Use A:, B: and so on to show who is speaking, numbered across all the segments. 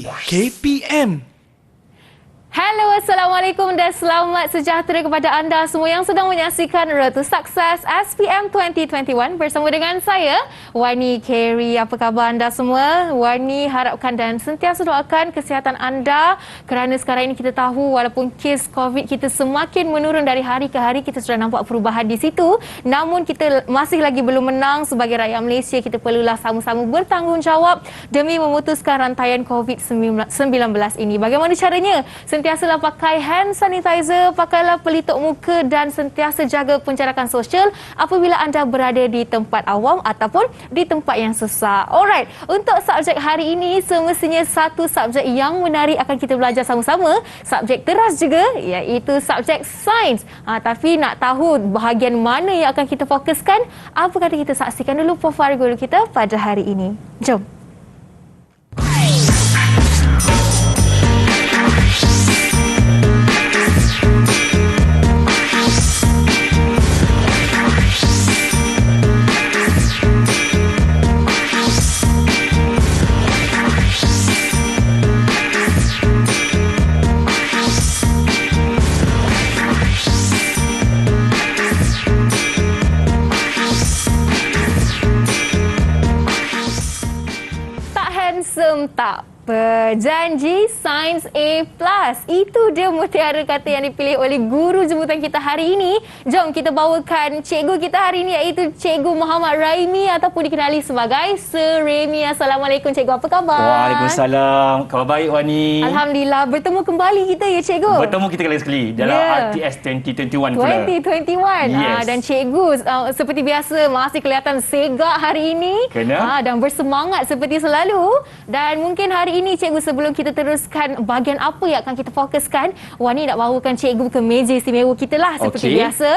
A: KPM.
B: Hello, Assalamualaikum dan selamat sejahtera kepada anda semua yang sedang menyaksikan Road to Success SPM 2021 bersama dengan saya, Wani Carey. Apa khabar anda semua? Wani harapkan dan sentiasa doakan kesihatan anda kerana sekarang ini kita tahu walaupun kes COVID kita semakin menurun dari hari ke hari, kita sudah nampak perubahan di situ. Namun kita masih lagi belum menang sebagai rakyat Malaysia. Kita perlulah sama-sama bertanggungjawab demi memutuskan rantaian COVID-19 ini. Bagaimana caranya? Sentiasalah pakai hand sanitizer, pakailah pelitup muka dan sentiasa jaga penjarakan sosial apabila anda berada di tempat awam ataupun di tempat yang sesak. Alright, untuk subjek hari ini semestinya satu subjek yang menarik akan kita belajar sama-sama. Subjek teras juga iaitu subjek sains. Tapi nak tahu bahagian mana yang akan kita fokuskan, apa kata kita saksikan dulu profil guru kita pada hari ini. Jom. Tak berjanji Sains A+. Itu dia mutiara kata yang dipilih oleh guru jemputan kita hari ini. Jom kita bawakan cikgu kita hari ini iaitu Cikgu Muhammad Raimi ataupun dikenali sebagai Sir Raimi. Assalamualaikum cikgu, apa khabar?
C: Waalaikumsalam. Khabar baik Wani.
B: Alhamdulillah, bertemu kembali kita ya cikgu.
C: Bertemu kita sekali dalam RTS 2021 pula.
B: 2021.
C: Yes.
B: Dan cikgu seperti biasa masih kelihatan segak hari ini. Dan bersemangat seperti selalu. Dan mungkin hari ini cikgu, sebelum kita teruskan bahagian apa yang akan kita fokuskan, Wani nak bawakan cikgu ke meja istimewa kita lah seperti biasa.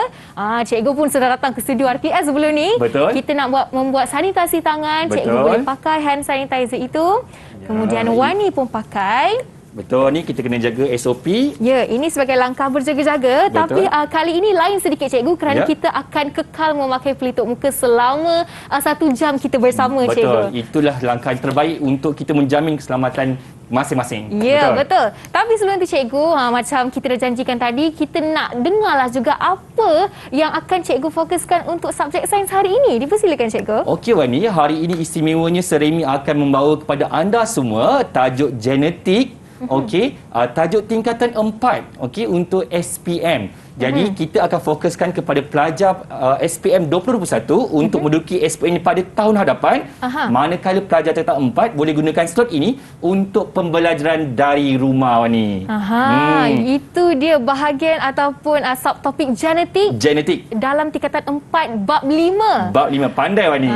B: Cikgu pun sudah datang ke studio RTS sebelum ni.
C: Betul.
B: Kita nak membuat sanitasi tangan. Betul. Cikgu boleh pakai hand sanitizer itu. Kemudian Wani pun pakai.
C: Betul, ni kita kena jaga SOP.
B: Ya, ini sebagai langkah berjaga-jaga. Tapi kali ini lain sedikit cikgu kerana kita akan kekal memakai pelitup muka selama 1 jam kita bersama.
C: Betul.
B: Cikgu.
C: Itulah langkah yang terbaik untuk kita menjamin keselamatan masing-masing.
B: Ya, betul. Tapi sebelum tu cikgu, macam kita dah janjikan tadi, kita nak dengarlah juga apa yang akan cikgu fokuskan untuk subjek sains hari ini. Dipersilakan cikgu.
C: Okey Wani, hari ini istimewanya Sir Raimi akan membawa kepada anda semua tajuk genetik. Okey, tajuk tingkatan 4 untuk SPM. Jadi kita akan fokuskan kepada pelajar SPM 2021 untuk menduduki SPM pada tahun hadapan. Manakala pelajar tingkatan 4 boleh gunakan slot ini untuk pembelajaran dari rumah Wani.
B: Itu dia bahagian ataupun subtopik genetik.
C: Genetik
B: Dalam tingkatan 4 bab 5.
C: Bab 5, pandai Wani.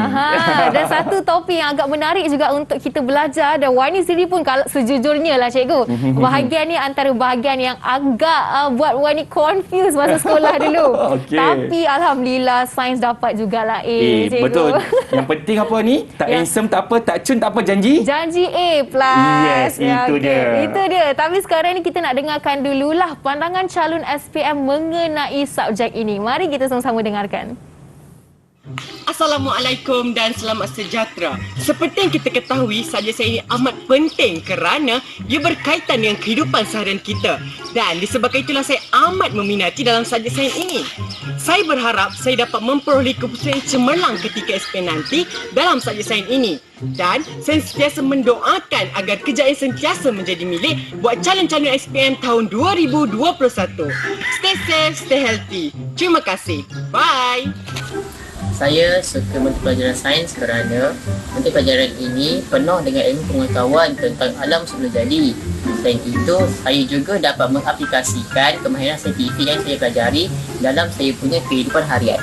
B: Dan satu topik yang agak menarik juga untuk kita belajar, dan Wani sendiri pun kalau sejujurnya lah cikgu, bahagian ni antara bahagian yang agak buat Wani confused masa sekolah dulu. Tapi Alhamdulillah sains dapat jugalah A, cikgu.
C: Betul. Yang penting apa ni? Tak handsome tak apa, tak cun tak apa, janji?
B: Janji A+.
C: Yes, itu dia.
B: Itu dia. Tapi sekarang ni kita nak dengarkan dululah pandangan calon SPM mengenai subjek ini. Mari kita sama-sama dengarkan.
D: Assalamualaikum dan selamat sejahtera. Seperti yang kita ketahui, subjek saya ini amat penting kerana ia berkaitan dengan kehidupan seharian kita. Dan disebabkan itulah saya amat meminati dalam subjek sains ini. Saya berharap saya dapat memperoleh keputusan yang cemerlang ketika SPM nanti dalam subjek sains ini. Dan saya sentiasa mendoakan agar kejayaan sentiasa menjadi milik buat calon-calon SPM tahun 2021. Stay safe, stay healthy. Terima kasih. Bye.
E: Saya suka mata pelajaran sains kerana mata pelajaran ini penuh dengan ilmu pengetahuan tentang alam sebelum jadi. Selain itu, saya juga dapat mengaplikasikan kemahiran saintifik yang saya pelajari dalam saya punya kehidupan harian.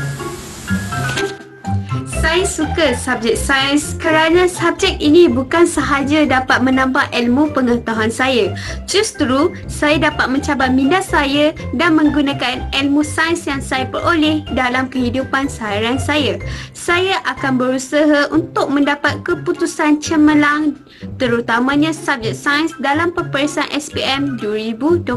F: Saya suka subjek sains kerana subjek ini bukan sahaja dapat menambah ilmu pengetahuan saya. Justru, saya dapat mencabar minda saya dan menggunakan ilmu sains yang saya peroleh dalam kehidupan seharian saya. Saya akan berusaha untuk mendapat keputusan cemerlang terutamanya subjek sains dalam peperiksaan SPM 2021.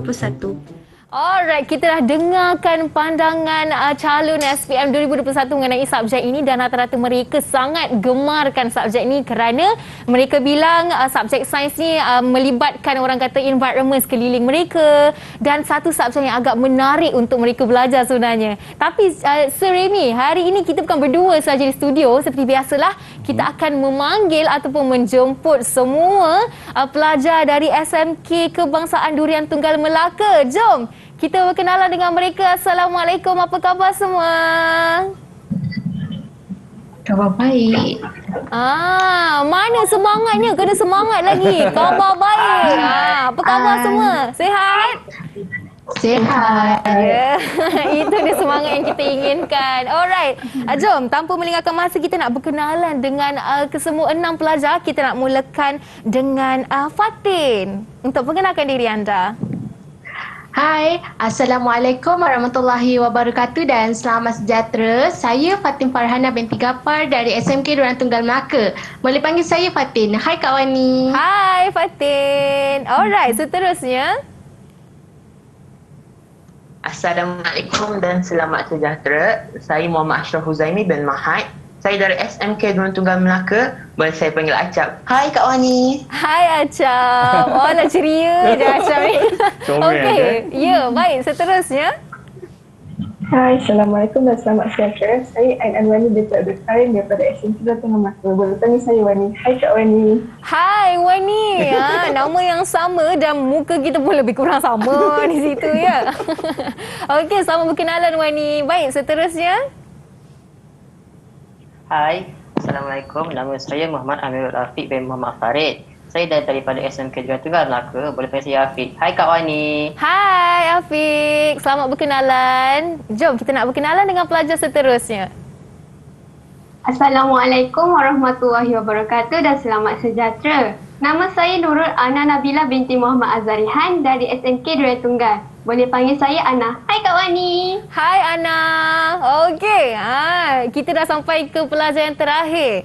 B: Alright, kita dah dengarkan pandangan calon SPM 2021 mengenai subjek ini dan rata-rata mereka sangat gemarkan subjek ini kerana mereka bilang subjek sains ni melibatkan orang kata environment sekeliling mereka dan satu subjek yang agak menarik untuk mereka belajar sebenarnya. Tapi Sir Remy, hari ini kita bukan berdua saja di studio. Seperti biasalah, kita akan memanggil ataupun menjemput semua pelajar dari SMK Kebangsaan Durian Tunggal Melaka. Jom kita berkenalan dengan mereka. Assalamualaikum, apa khabar semua?
A: Khabar baik.
B: Mana semangatnya? Kena semangat lagi. Khabar baik. Apa khabar semua? Sihat?
A: Sihat.
B: Ya, itu dia semangat yang kita inginkan. Alright, jom tanpa melengahkan masa kita nak berkenalan dengan kesemua 6 pelajar. Kita nak mulakan dengan Fatin. Untuk perkenalkan diri anda.
A: Hai, Assalamualaikum warahmatullahi wabarakatuh dan selamat sejahtera. Saya Fatin Farhana binti Gapar dari SMK Durian Tunggal Melaka. Boleh panggil saya Fatin. Hai Kak Wani.
B: Hai Fatin. Alright, seterusnya.
G: Assalamualaikum dan selamat sejahtera. Saya Muhammad Ashraf Huzaimi bin Mahad. Saya dari SMK Durian Tunggal Melaka. Boleh saya panggil Acap. Hai Kak Wani.
B: Hai Acap. Oh, dah ceria je Acap ni. Okey. Ya, baik. Seterusnya.
H: Hai, Assalamualaikum dan selamat sejahtera. Saya Ain Anwani binti Abdul Karim daripada SMK Durian Tunggal Melaka. Boleh panggil saya Wani. Hai Kak Wani.
B: Hai Wani. Nama yang sama dan muka kita pun lebih kurang sama di situ ya. Okey, selamat berkenalan Wani. Baik, seterusnya.
E: Hai, Assalamualaikum. Nama saya Muhammad Amirul Rafiq bin Muhammad Farid. Saya daripada SMK Durian Tunggal Melaka. Boleh panggil saya Afiq. Hai Kak Wani.
B: Hai Afiq. Selamat berkenalan. Jom kita nak berkenalan dengan pelajar seterusnya.
F: Assalamualaikum warahmatullahi wabarakatuh dan selamat sejahtera. Nama saya Nurul Ana Nabila binti Muhammad Azarihan dari SMK Durian Tunggal. Boleh panggil saya Ana. Hai Kak Wani.
B: Hai Ana. Okey. Kita dah sampai ke pelajar yang terakhir.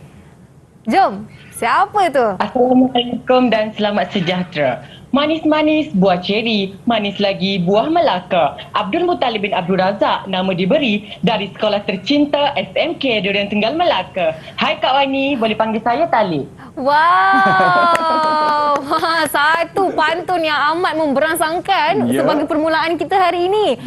B: Jom. Siapa tu?
D: Assalamualaikum dan selamat sejahtera. Manis-manis buah ceri, manis lagi buah Melaka. Abdul Muttalib bin Abdul Razak, nama diberi dari sekolah tercinta SMK Durian Tunggal Melaka. Hai Kak Wani, boleh panggil saya Talib.
B: Wow. Satu pantun yang amat memberangsangkan sebagai permulaan kita hari ini.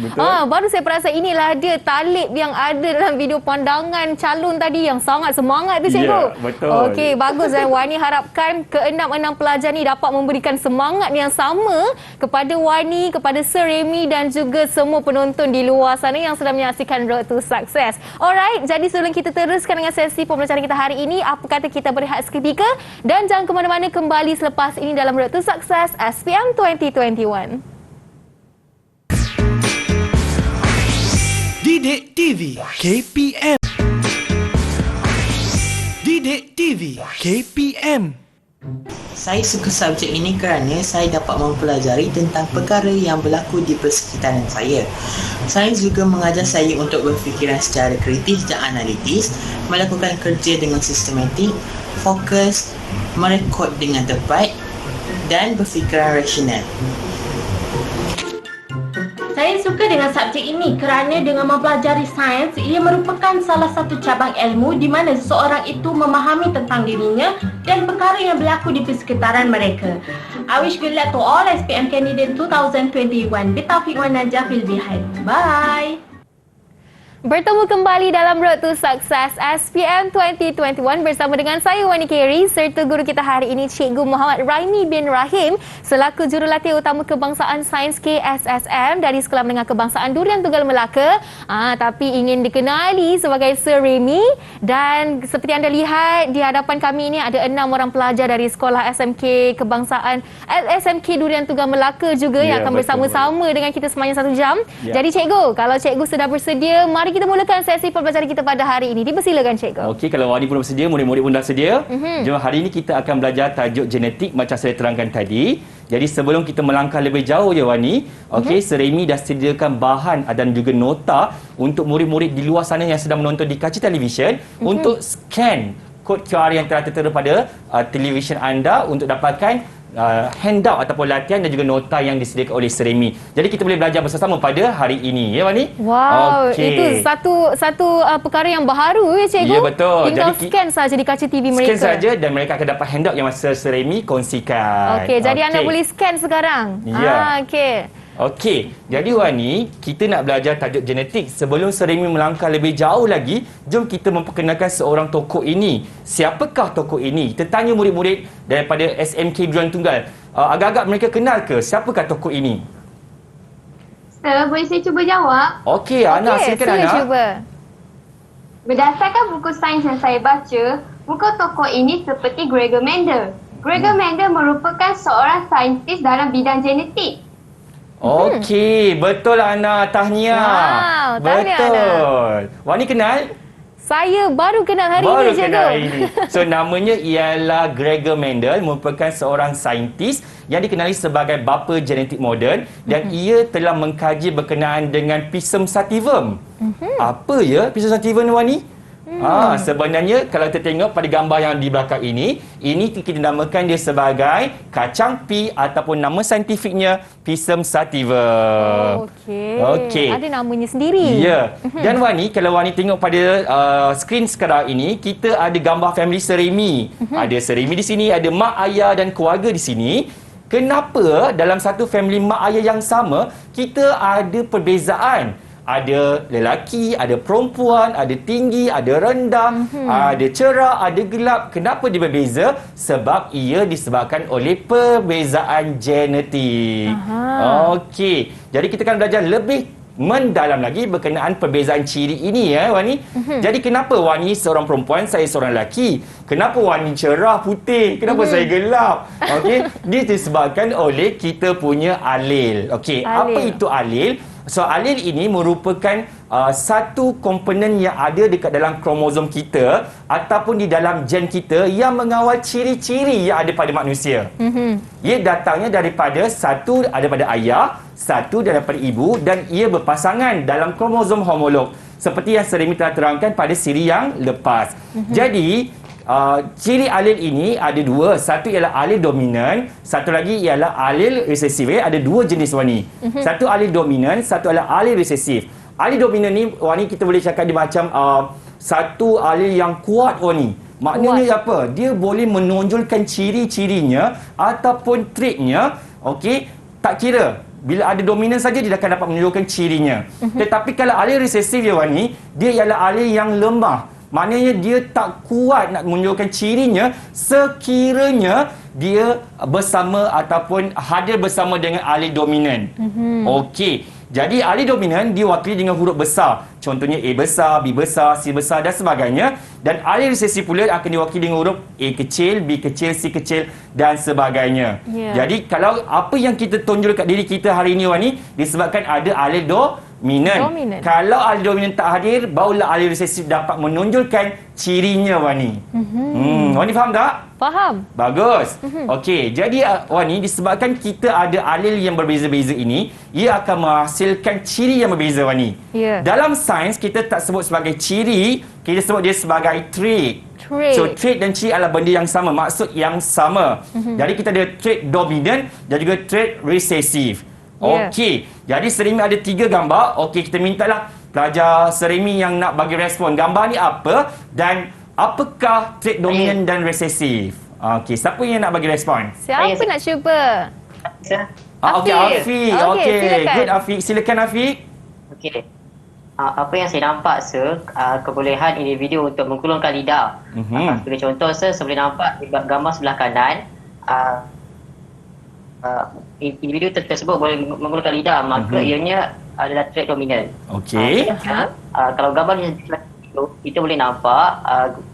B: Baru saya perasan inilah dia Talib yang ada dalam video pandangan calon tadi yang sangat semangat tu cikgu.
C: Ya, betul.
B: Okey, bagus dan Wani harapkan ke-6 pelajar ni dapat memberikan semangat yang sama kepada Wani, kepada Sir Remy dan juga semua penonton di luar sana yang sedang menyaksikan Road to Success. Alright, jadi sebelum kita teruskan dengan sesi pembelajaran kita hari ini, apa kata kita berehat seketika dan jangan ke mana-mana, kembali selepas ini dalam Road to Success SPM 2021.
I: Didik TV KPM. Didik TV KPM.
G: Saya suka subjek ini kerana saya dapat mempelajari tentang perkara yang berlaku di persekitaran saya. Sains juga mengajar saya untuk berfikiran secara kritis dan analitis, melakukan kerja dengan sistematik, fokus, merekod dengan tepat dan berfikiran rasional.
J: Saya suka dengan subjek ini kerana dengan mempelajari sains, ia merupakan salah satu cabang ilmu di mana seseorang itu memahami tentang dirinya dan perkara yang berlaku di persekitaran mereka. I wish good luck to all SPM candidate 2021. Bitaufiq wa najah fil bihad. Bye.
B: Bertemu kembali dalam Road to Success SPM 2021 bersama dengan saya Wani Kerry serta guru kita hari ini Cikgu Muhammad Raimi bin Rahim selaku jurulatih utama Kebangsaan Sains KSSM dari Sekolah Menengah Kebangsaan Durian Tunggal Melaka. Tapi ingin dikenali sebagai Sir Remy dan seperti anda lihat di hadapan kami ini ada 6 orang pelajar dari Sekolah SMK Kebangsaan SMK Durian Tunggal Melaka juga yang akan bersama-sama dengan kita sepanjang 1 jam. Jadi cikgu, kalau cikgu sudah bersedia, mari kita mulakan sesi pembelajaran kita pada hari ini. Dipersilakan cikgu.
C: Okey, kalau Wani pun bersedia, murid-murid pun dah sedia. Jom hari ini kita akan belajar tajuk genetik macam saya terangkan tadi. Jadi sebelum kita melangkah lebih jauh ya Wani, okey, Sir Remy dah sediakan bahan dan juga nota untuk murid-murid di luar sana yang sedang menonton di kaca televisyen untuk scan kod QR yang telah tertera pada televisyen anda untuk dapatkan handout ataupun latihan dan juga nota yang disediakan oleh Seremi. Jadi kita boleh belajar bersama pada hari ini, ya Wani?
B: Wow, itu satu perkara yang baharu ya cikgu.
C: Ya, betul.
B: Tinggal
C: Jadi,
B: scan saja di kaca TV mereka.
C: Scan saja dan mereka akan dapat handout yang masa Seremi kongsikan.
B: Okey, jadi anda boleh scan sekarang.
C: Ya.
B: Okey.
C: Okey, jadi Wani, kita nak belajar tajuk genetik. Sebelum Seremi melangkah lebih jauh lagi, jom kita memperkenalkan seorang tokoh ini. Siapakah tokoh ini? Kita tanya murid-murid daripada SMK Durian Tunggal. Agak-agak mereka kenal ke? Siapakah tokoh ini?
K: Boleh saya cuba jawab?
C: Okey, Ana, silakan
B: sila
C: Ana.
B: cuba.
K: Berdasarkan buku sains yang saya baca, muka tokoh ini seperti Gregor Mendel. Gregor Mendel merupakan seorang saintis dalam bidang genetik.
C: Okey, betul Ana. Tahniah.
B: Wow, tahniah,
C: betul. Wani kenal?
B: Saya baru kenal hari
C: Baru
B: ini cikgu.
C: kenal hari ini. So namanya ialah Gregor Mendel, merupakan seorang saintis yang dikenali sebagai bapa genetik moden dan ia telah mengkaji berkenaan dengan Pisum sativum. Apa ya Pisum sativum, Wani? Sebenarnya kalau kita tengok pada gambar yang di belakang ini kita namakan dia sebagai kacang pi ataupun nama saintifiknya Pisum sativum.
B: Okey. Ada namanya sendiri.
C: Ya. Dan Wani, kalau Wani tengok pada skrin sekarang ini, kita ada gambar family Seremi. Ada Seremi di sini, ada mak, ayah dan keluarga di sini. Kenapa dalam satu family mak ayah yang sama, kita ada perbezaan? Ada lelaki, ada perempuan, ada tinggi, ada rendah, ada cerah, ada gelap. Kenapa dia berbeza? Sebab ia disebabkan oleh perbezaan genetik. Okey. Jadi kita akan belajar lebih mendalam lagi berkenaan perbezaan ciri ini, ya Wani. Jadi kenapa Wani seorang perempuan, saya seorang lelaki? Kenapa Wani cerah putih? Kenapa saya gelap? Okey, dia disebabkan oleh kita punya alel. Okey, apa itu alel? So alel ini merupakan satu komponen yang ada dekat dalam kromosom kita ataupun di dalam gen kita yang mengawal ciri-ciri yang ada pada manusia. Ia datangnya daripada satu daripada ayah, satu daripada ibu dan ia berpasangan dalam kromosom homolog seperti yang Seremi telah terangkan pada siri yang lepas. Jadi ciri alel ini ada dua. Satu ialah alel dominan, satu lagi ialah alel resesif. Ada dua jenis, Wani. Satu alel dominan, satu adalah alel resesif. Alel dominan ni, Wani, kita boleh cakap dia macam satu alel yang kuat, Wani. Maknanya apa? Dia boleh menonjolkan ciri-cirinya ataupun traitnya. Okey, tak kira bila ada dominan saja dia akan dapat menunjukkan cirinya. Tetapi kalau alel resesif, ya Wani, dia ialah alel yang lemah. Maknanya dia tak kuat nak menunjukkan cirinya sekiranya dia bersama ataupun hadir bersama dengan alel dominan. Okey. Jadi alel dominan diwakili dengan huruf besar. Contohnya A besar, B besar, C besar dan sebagainya. Dan alel resesif pula akan diwakili dengan huruf A kecil, B kecil, C kecil dan sebagainya. Jadi kalau apa yang kita tonjol kat diri kita hari ini, Wani, disebabkan ada alel dominan. Kalau alel dominan tak hadir, barulah alel resesif dapat menonjolkan cirinya, Wani. Wani faham tak?
B: Faham.
C: Bagus. Okey, jadi Wani, disebabkan kita ada alel yang berbeza-beza ini, ia akan menghasilkan ciri yang berbeza, Wani. Dalam sains kita tak sebut sebagai ciri, kita sebut dia sebagai trait. So trait dan ciri adalah benda yang sama, maksud yang sama. Jadi kita ada trait dominan dan juga trait resesif. Okey, jadi Seremi ada 3 gambar. Okey, kita mintalah pelajar Seremi yang nak bagi respon. Gambar ni apa dan apakah trait dominan dan resesif? Okey, siapa yang nak bagi respon?
B: Siapa nak cuba?
C: Okey, Afiq. Okey, good Afiq. Silakan Afiq.
E: Okey. Apa yang saya nampak, sir, kebolehan individu untuk menggulungkan lidah. Sebagai contoh, sir, saya boleh nampak di gambar sebelah kanan, individu tersebut boleh menggulungkan lidah, maka ianya adalah trait dominan.
C: Okey.
E: Kalau gambar ni kita boleh nampak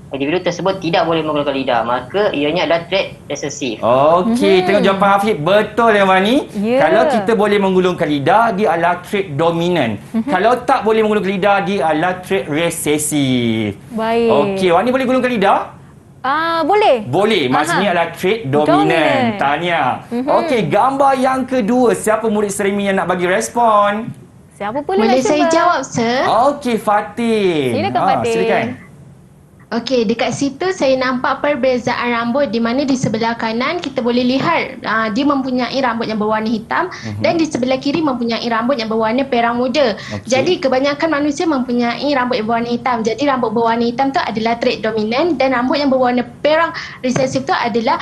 E: individu tersebut tidak boleh menggulungkan lidah, maka ianya adalah trait resesif.
C: Okey, tengok jawapan Afiq. Betul ya, Wani? Kalau kita boleh menggulungkan lidah, dia adalah trait dominan. Kalau tak boleh menggulungkan lidah, dia adalah trait resesif.
B: Baik.
C: Okey, Wani boleh gulungkan lidah?
B: Boleh.
C: Boleh, maksudnya adalah trait dominan. Tahniah. Okey, gambar yang kedua. Siapa murid Seremi yang nak bagi respon?
B: Siapa pula
A: Boleh
B: nak cuba?
A: saya jawab, Sir?
C: Okey, Fatin.
B: Silakan, Fatin.
C: Silakan.
A: Okey, dekat situ saya nampak perbezaan rambut di mana di sebelah kanan kita boleh lihat dia mempunyai rambut yang berwarna hitam dan di sebelah kiri mempunyai rambut yang berwarna perang muda. Jadi kebanyakan manusia mempunyai rambut yang berwarna hitam. Jadi rambut berwarna hitam tu adalah trait dominan dan rambut yang berwarna perang resesif tu adalah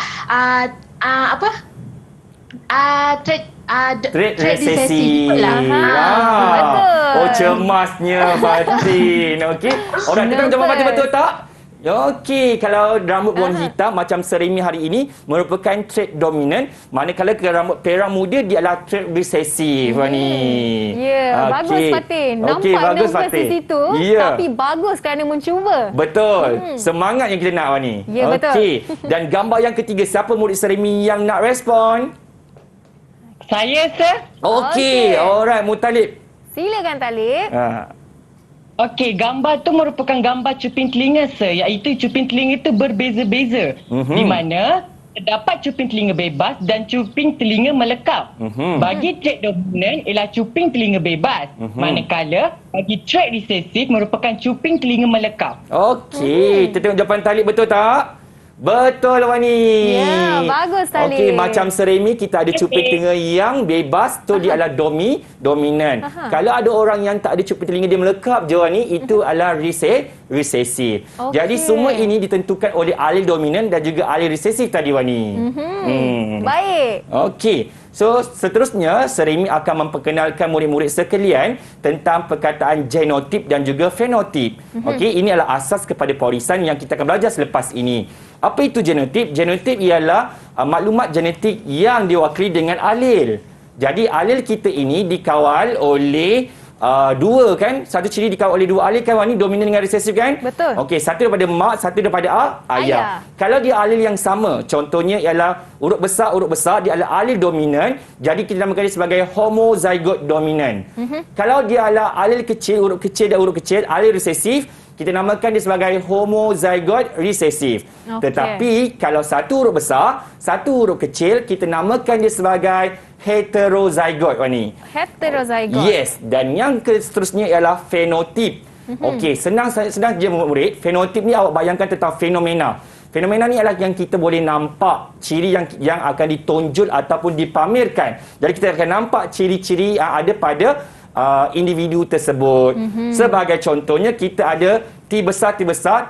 C: Trait resesif.
B: Betul.
C: Oh, cemasnya Fatin. Okey. Orang kita jawab Fatin betul tak? Okey, kalau rambut berwarna hitam macam Seremi hari ini merupakan trait dominan, manakala rambut perang muda dia adalah trait resesif ni.
B: Ya, bagus Fatin. Nampak
C: bagus
B: Fatin. Situ, tapi bagus kerana mencuba.
C: Betul. Semangat yang kita nak Wani.
B: Ya, betul.
C: Okey. Dan gambar yang ketiga, siapa murid Seremi yang nak respon?
D: Saya, Sir.
C: Okey, alright, Mutalib.
B: Silakan Talib.
D: Okey, gambar tu merupakan gambar cuping telinga, Sir. Iaitu cuping telinga itu berbeza-beza. Di mana terdapat cuping telinga bebas dan cuping telinga melekap. Bagi trait dominan ialah cuping telinga bebas. Manakala bagi trait resesif merupakan cuping telinga melekap.
C: Okey, kita tengok jawapan Talib betul tak? Betul Wani.
B: Ya, bagus Talib.
C: Okey, macam Seremi kita ada cuping telinga yang bebas tu dia adalah dominan. Kalau ada orang yang tak ada cuping telinga dia melekap je Wani, itu adalah resesif. Jadi semua ini ditentukan oleh alel dominan dan juga alel resesif tadi Wani.
B: Baik.
C: Okey. So, seterusnya Seremi akan memperkenalkan murid-murid sekalian tentang perkataan genotip dan juga fenotip. Okey, ini adalah asas kepada pewarisan yang kita akan belajar selepas ini. Apa itu genotip? Genotip ialah maklumat genetik yang diwakili dengan alel. Jadi alel kita ini dikawal oleh dua kan? Satu ciri dikawal oleh dua alel kan Wani, dominan dengan resesif kan?
B: Betul.
C: Okey, satu daripada mak, satu daripada ayah. Kalau dia alel yang sama, contohnya ialah huruf besar dia adalah alel dominan, jadi kita namakan dia sebagai homozygote dominan. Kalau dia adalah alel kecil, huruf kecil dan huruf kecil, alel resesif, kita namakan dia sebagai homozygote resesif. Tetapi kalau satu huruf besar, satu huruf kecil, kita namakan dia sebagai heterozygote Wani.
B: Heterozygote.
C: Yes, dan yang seterusnya ialah fenotip. Okey, senang je murid. Fenotip ni awak bayangkan tentang fenomena. Fenomena ni adalah yang kita boleh nampak ciri yang akan ditonjol ataupun dipamerkan. Jadi kita akan nampak ciri-ciri yang ada pada individu tersebut. Sebagai contohnya kita ada T besar,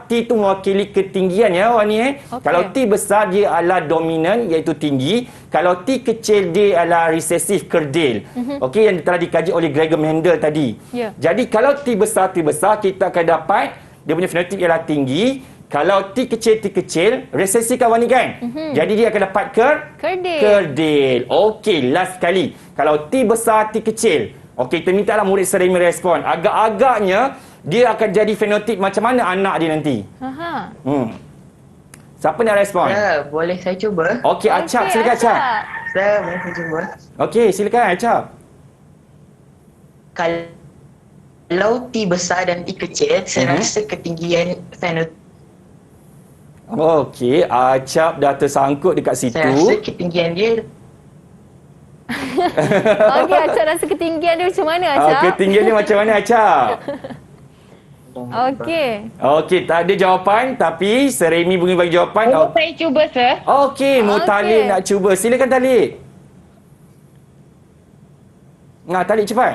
C: T itu mewakili ketinggian ya Wani. Kalau T besar dia adalah dominan iaitu tinggi. Kalau T kecil dia adalah resesif, kerdil. Okey, yang telah dikaji oleh Gregor Mendel tadi. Jadi kalau T besar kita akan dapat dia punya fenotip ialah tinggi. Kalau T kecil, resesif kan Wani kan? Jadi dia akan dapat kerdil. Okey, last sekali. Kalau T besar, T kecil. Okey, kita mintalah murid Seremi respon. Agak-agaknya dia akan jadi fenotip macam mana anak dia nanti? Siapa nak respon?
E: Boleh saya cuba?
C: Okey, Acap, silakan Acap.
E: Boleh saya cuba?
C: Okey, silakan Acap.
E: Kalau T besar dan T kecil, saya rasa ketinggian fenotip.
C: Okey, Acap dah tersangkut dekat situ.
E: Saya rasa ketinggian dia
B: Okey, Acap rasa ketinggian dia macam mana Acap?
C: Ketinggian dia macam mana Acap? Okey, tak ada jawapan tapi Seremi boleh bagi jawapan.
D: Saya cuba, Sir.
C: Okey, Talib nak cuba. Silakan Talib. Talib cepat.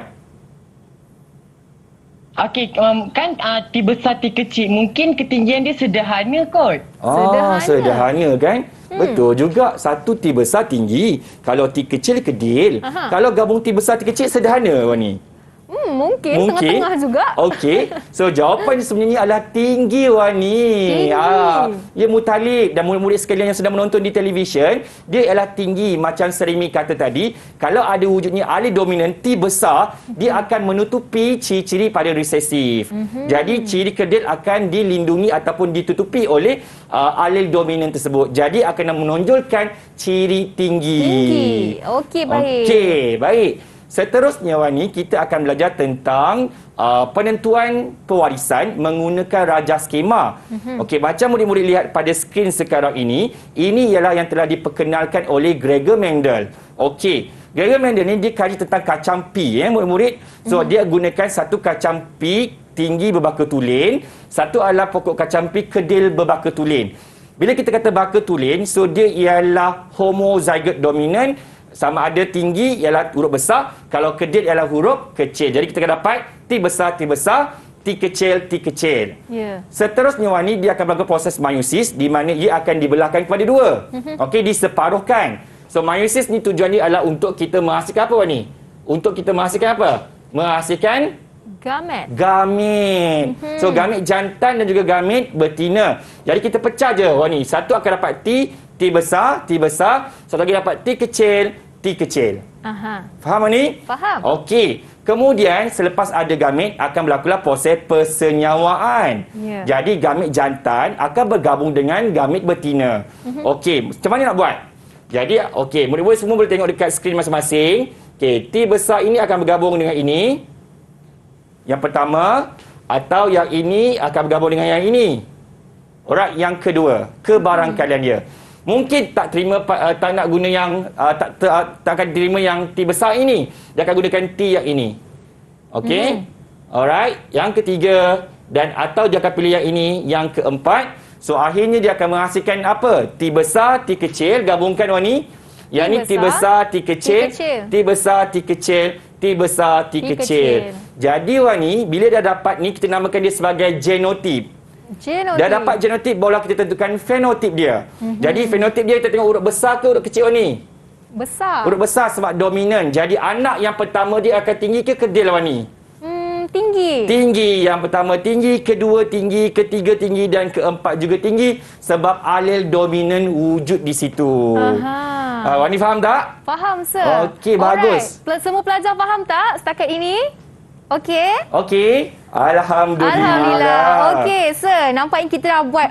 D: Okey, kan T besar, T kecil. Mungkin ketinggian dia sederhana kot.
C: Sederhana kan? Betul juga. Satu T besar tinggi. Kalau T kecil kedil. Kalau gabung T besar T kecil sederhana Wani.
B: Mungkin tengah-tengah juga.
C: Okey. So jawapan sebenarnya adalah tinggi Wani. Ya Mutalib dan murid-murid sekalian yang sedang menonton di televisyen, dia ialah tinggi macam Seremi kata tadi. Kalau ada wujudnya alel dominan T besar, dia akan menutupi ciri-ciri pada resesif. Jadi ciri kerdil akan dilindungi ataupun ditutupi oleh alel dominan tersebut. Jadi akan menonjolkan ciri tinggi.
B: Okey, baik.
C: Okey, baik. Seterusnya Wani, kita akan belajar tentang penentuan pewarisan menggunakan raja skema. Okey, macam murid-murid lihat pada skrin sekarang ini ialah yang telah diperkenalkan oleh Gregor Mendel. Okey, Gregor Mendel ni dia kaji tentang kacang P murid-murid. So dia gunakan satu kacang P T tinggi berbaka tulen, satu adalah pokok kacampi kedil berbaka tulen. Bila kita kata baka tulen, so dia ialah homozygote dominant, sama ada tinggi ialah huruf besar, kalau kedil ialah huruf kecil. Jadi kita akan dapat T besar, T kecil, T kecil.
B: Ya.
C: Seterusnya Wani, dia akan berlaku proses meiosis di mana ia akan dibelahkan kepada dua. Okey, diseparuhkan. So meiosis ni tujuannya adalah untuk kita menghasilkan apa Wani? Untuk kita menghasilkan apa? Menghasilkan gamet. So gamet jantan dan juga gamet betina. Jadi kita pecah je Wani. Satu akan dapat T besar. Satu lagi dapat T kecil. Faham Wani?
B: Faham.
C: Okey. Kemudian selepas ada gamet akan berlakulah proses persenyawaan. Jadi gamet jantan akan bergabung dengan gamet betina. Okey, macam mana nak buat? Jadi okey, murid-murid semua boleh tengok dekat skrin masing-masing. Okey, T besar ini akan bergabung dengan ini. Yang pertama, atau yang ini akan bergabung dengan yang ini. Alright, yang kedua, kebarangkalian dia. Mungkin tak terima, tak nak guna yang tak akan terima yang T besar ini. Dia akan gunakan T yang ini. Okey? Alright. Yang ketiga, dan atau dia akan pilih yang ini. Yang keempat. So akhirnya dia akan menghasilkan apa? T besar, T kecil. Gabungkan Wani. Yang ni T besar, T kecil. T besar, T kecil. T besar, T kecil. Jadi Wani, bila dah dapat ni, kita namakan dia sebagai genotip. Dah dapat genotip, barulah kita tentukan fenotip dia. Jadi fenotip dia, kita tengok huruf besar ke huruf kecil ni?
B: Besar.
C: Huruf besar sebab dominan. Jadi anak yang pertama dia akan tinggi ke kedil Wani?
B: Tinggi.
C: Tinggi. Yang pertama tinggi, kedua tinggi, ketiga tinggi dan keempat juga tinggi. Sebab alel dominan wujud di situ. Wani faham tak?
B: Faham, sir.
C: Okey, bagus.
B: Semua pelajar faham tak setakat ini? Okey. Alhamdulillah. Okey, sir. Nampaknya kita dah buat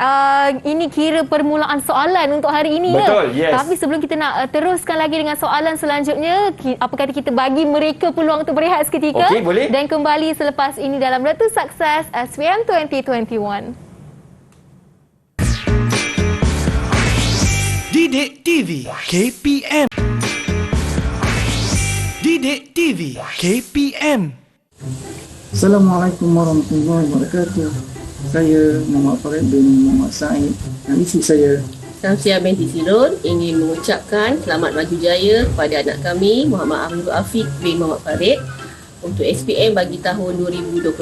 B: ini kira permulaan soalan untuk hari ini.
C: Betul, yes.
B: Tapi sebelum kita nak teruskan lagi dengan soalan selanjutnya, apa kata kita bagi mereka peluang untuk berehat seketika?
C: Okey, boleh.
B: Dan kembali selepas ini dalam Road to Success SPM 2021.
I: Didik TV KPM. Didik TV KPM.
L: Assalamualaikum warahmatullahi wabarakatuh. Saya Muhammad Farid bin Muhammad Said dan isteri saya
M: Syamsiah binti Sirun ingin mengucapkan selamat maju jaya kepada anak kami Muhammad Ariful Afiq bin Muhammad Farid untuk SPM bagi tahun 2021.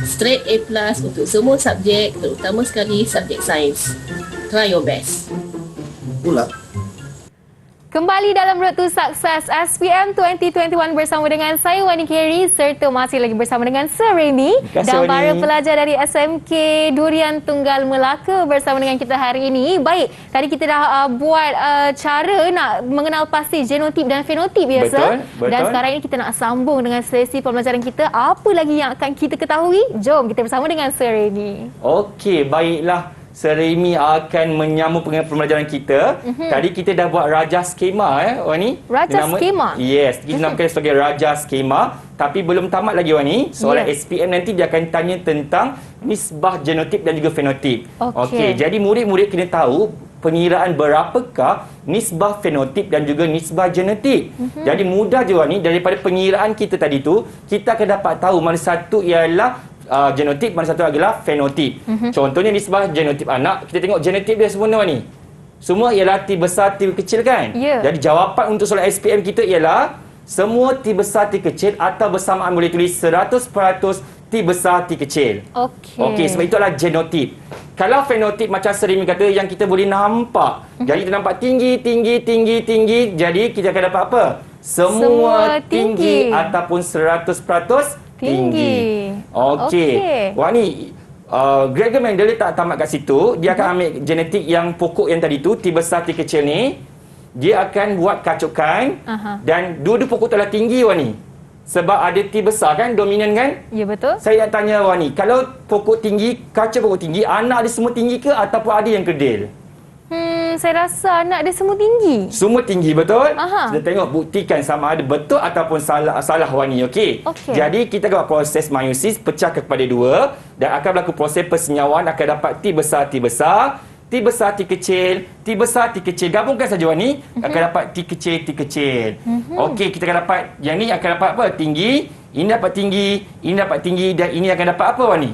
M: Straight A+ untuk semua subjek, terutama sekali subjek sains. Try your best.
L: pula.
B: Kembali dalam Road to Success SPM 2021 bersama dengan saya Wani Carey serta masih lagi bersama dengan Sir Remy dan para pelajar dari SMK Durian Tunggal Melaka bersama dengan kita hari ini. Baik, tadi kita dah buat cara nak mengenal pasti genotip dan fenotip ya Sir.
C: Betul.
B: Dan sekarang ini kita nak sambung dengan sesi pembelajaran kita. Apa lagi yang akan kita ketahui? Jom kita bersama dengan Sir Remy.
C: Okey, baiklah. Sir Remy akan menyambung pembelajaran kita. Tadi kita dah buat raja skema Wani.
B: Raja skema?
C: Yes, kita namakan sebagai raja skema. Tapi belum tamat lagi Wani. Soalan SPM nanti dia akan tanya tentang nisbah genotip dan juga fenotip. Okey, jadi murid-murid kena tahu pengiraan berapakah nisbah fenotip dan juga nisbah genetik. Jadi mudah je Wani, daripada pengiraan kita tadi tu, kita akan dapat tahu mana satu ialah genotip, mana satu adalah fenotip. Contohnya nisbah genotip anak, kita tengok genotip dia semua ni. Semua ialah T besar, T kecil kan? Jadi jawapan untuk soalan SPM kita ialah semua T besar, T kecil atau bersamaan boleh tulis 100% T besar, T kecil. Okey, sebab itu adalah genotip. Kalau fenotip macam Sir Remy kata yang kita boleh nampak. Jadi kita nampak tinggi. Jadi kita akan dapat apa? Semua tinggi ataupun 100% tinggi. Okey. Wani, Gregor Mendel tak tamat kat situ. Dia akan ambil genetik yang pokok yang tadi tu, T besar, T kecil ni. Dia akan buat kacukan. Dan dua-dua pokok tu adalah tinggi Wani. Sebab ada T besar kan, dominan kan?
B: Ya, betul.
C: Saya nak tanya Wani, kalau pokok tinggi, kaca pokok tinggi, anak dia semua tinggi ke ataupun ada yang kedil?
B: Saya rasa anak dia semua tinggi.
C: Semua tinggi, betul? Kita tengok buktikan sama ada betul ataupun salah Wani, okey? Jadi kita buat proses meiosis, pecahkan kepada dua dan akan berlaku proses persenyawaan, akan dapat T besar, T besar, T besar, T kecil, T besar, T kecil. Gabungkan saja Wani, akan dapat T kecil, T kecil. Okey, kita akan dapat yang ni akan dapat apa? Tinggi, ini dapat tinggi, ini dapat tinggi dan ini akan dapat apa Wani?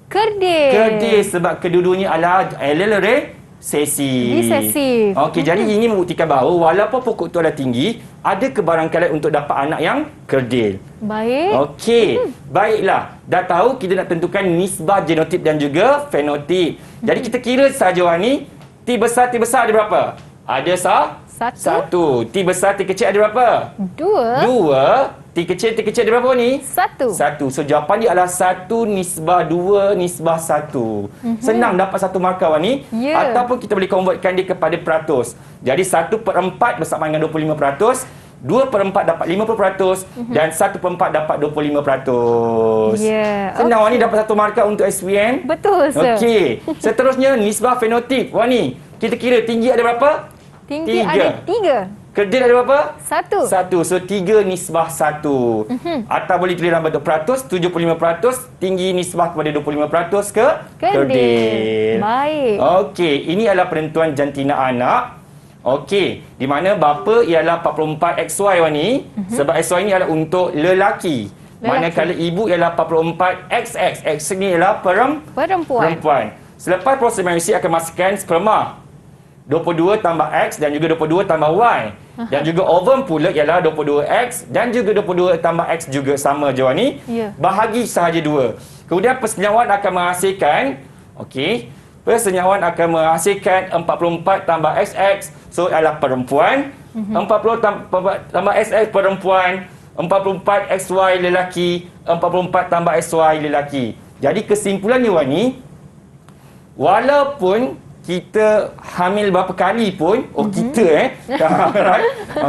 B: Kerdil.
C: Kerdil sebab kedua-duanya adalah
B: Resesif.
C: Okey, jadi ini membuktikan bahawa walaupun pokok tu ada tinggi, ada kebarangkalian untuk dapat anak yang kerdil.
B: Baik.
C: Okey, baiklah. Dah tahu kita nak tentukan nisbah genotip dan juga fenotip. Jadi kita kira saja Wani, T besar ada berapa? Ada satu. T besar, T kecil ada berapa? Dua. T kecil ada berapa ni? Satu. So jawapan dia adalah 1 nisbah 2 nisbah 1. Senang dapat satu markah Wani. Ataupun kita boleh convertkan dia kepada peratus. Jadi 1/4 bersama dengan 25%, 2/4 dapat 50% dan 1/4 dapat 25%. Senang Wani dapat satu markah untuk SPM.
B: Betul sir.
C: Okey. Seterusnya nisbah fenotip. Wani, kita kira tinggi ada berapa?
B: Tinggi ada 3.
C: Kerdil ada berapa?
B: 1.
C: So 3 nisbah 1. Atau boleh tulis dalam bentuk peratus, 75% tinggi nisbah kepada 25% ke kerdil.
B: Baik.
C: Okey, ini adalah penentuan jantina anak. Okey, di mana bapa ialah 44 XY Wani. Sebab XY ini adalah untuk lelaki. Manakala ibu ialah 44 XX. X ni ialah perempuan. Selepas proses meiosis akan masukkan sperma. 22 tambah X dan juga 22 tambah Y. Dan juga ovum pula ialah 22X dan juga 22 tambah X juga sama je Wani. Bahagi sahaja 2. Kemudian persenyawan akan menghasilkan, okey, persenyawan akan menghasilkan 44 tambah XX. So adalah perempuan. 40 tambah XX perempuan. 44 XY lelaki. 44 tambah XY lelaki. Jadi kesimpulannya Wani, walaupun kita hamil berapa kali pun, kita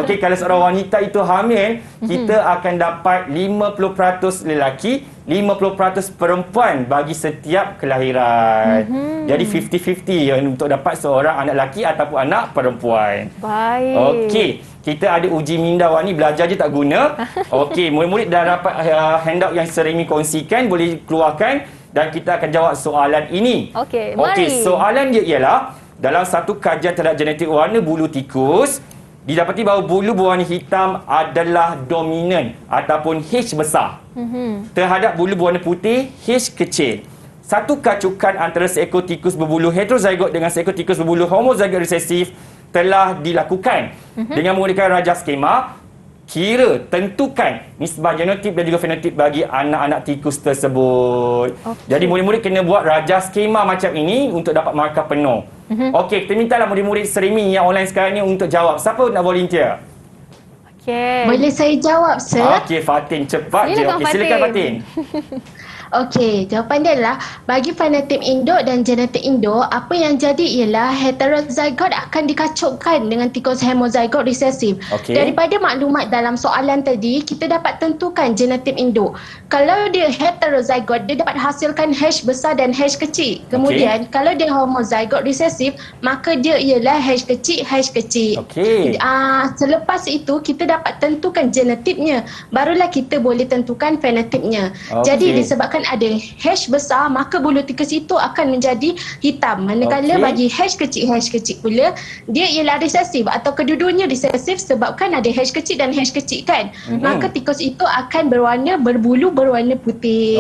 C: okey, kalau seorang wanita itu hamil, kita akan dapat 50% lelaki, 50% perempuan bagi setiap kelahiran. Jadi 50-50 untuk dapat seorang anak lelaki ataupun anak perempuan.
B: Baik.
C: Okey, kita ada uji minda Wani, belajar je tak guna. Okey, murid-murid dah dapat handout yang Seremi kongsikan, boleh keluarkan. Dan kita akan jawab soalan ini.
B: Okey, mari.
C: Soalan dia ialah, dalam satu kajian terhadap genetik warna bulu tikus, didapati bahawa bulu berwarna hitam adalah dominan ataupun H besar. Terhadap bulu berwarna putih, H kecil. Satu kacukan antara seekor tikus berbulu heterozygot dengan seekor tikus berbulu homozygot resesif telah dilakukan dengan menggunakan rajah skema. Kira, tentukan nisbah genotip dan juga fenotip bagi anak-anak tikus tersebut. Jadi murid-murid kena buat rajah skema macam ini untuk dapat markah penuh. Okey, kita mintalah murid-murid Seremi yang online sekarang ni untuk jawab. Siapa nak volunteer?
A: Boleh saya jawab, sir?
C: Okey, Fatin, cepat je. Okey, silakan Fatin.
A: Okey, jawapan dia adalah bagi fenotip induk dan genetik induk, apa yang jadi ialah heterozygot akan dikacukkan dengan tikus homozygot resesif. Daripada maklumat dalam soalan tadi, kita dapat tentukan genotip induk. Kalau dia heterozygot, dia dapat hasilkan H besar dan H kecil. Kemudian, kalau dia homozygot resesif, maka dia ialah H kecil, H kecil. Selepas itu, kita dapat tentukan genotipnya. Barulah kita boleh tentukan fenotipnya. Jadi, disebabkan ada H besar, maka bulu tikus itu akan menjadi hitam. Manakala bagi H kecil pula, dia ialah resesif atau kedua-duanya resesif sebabkan ada H kecil dan H kecil kan. Maka tikus itu akan berbulu berwarna putih.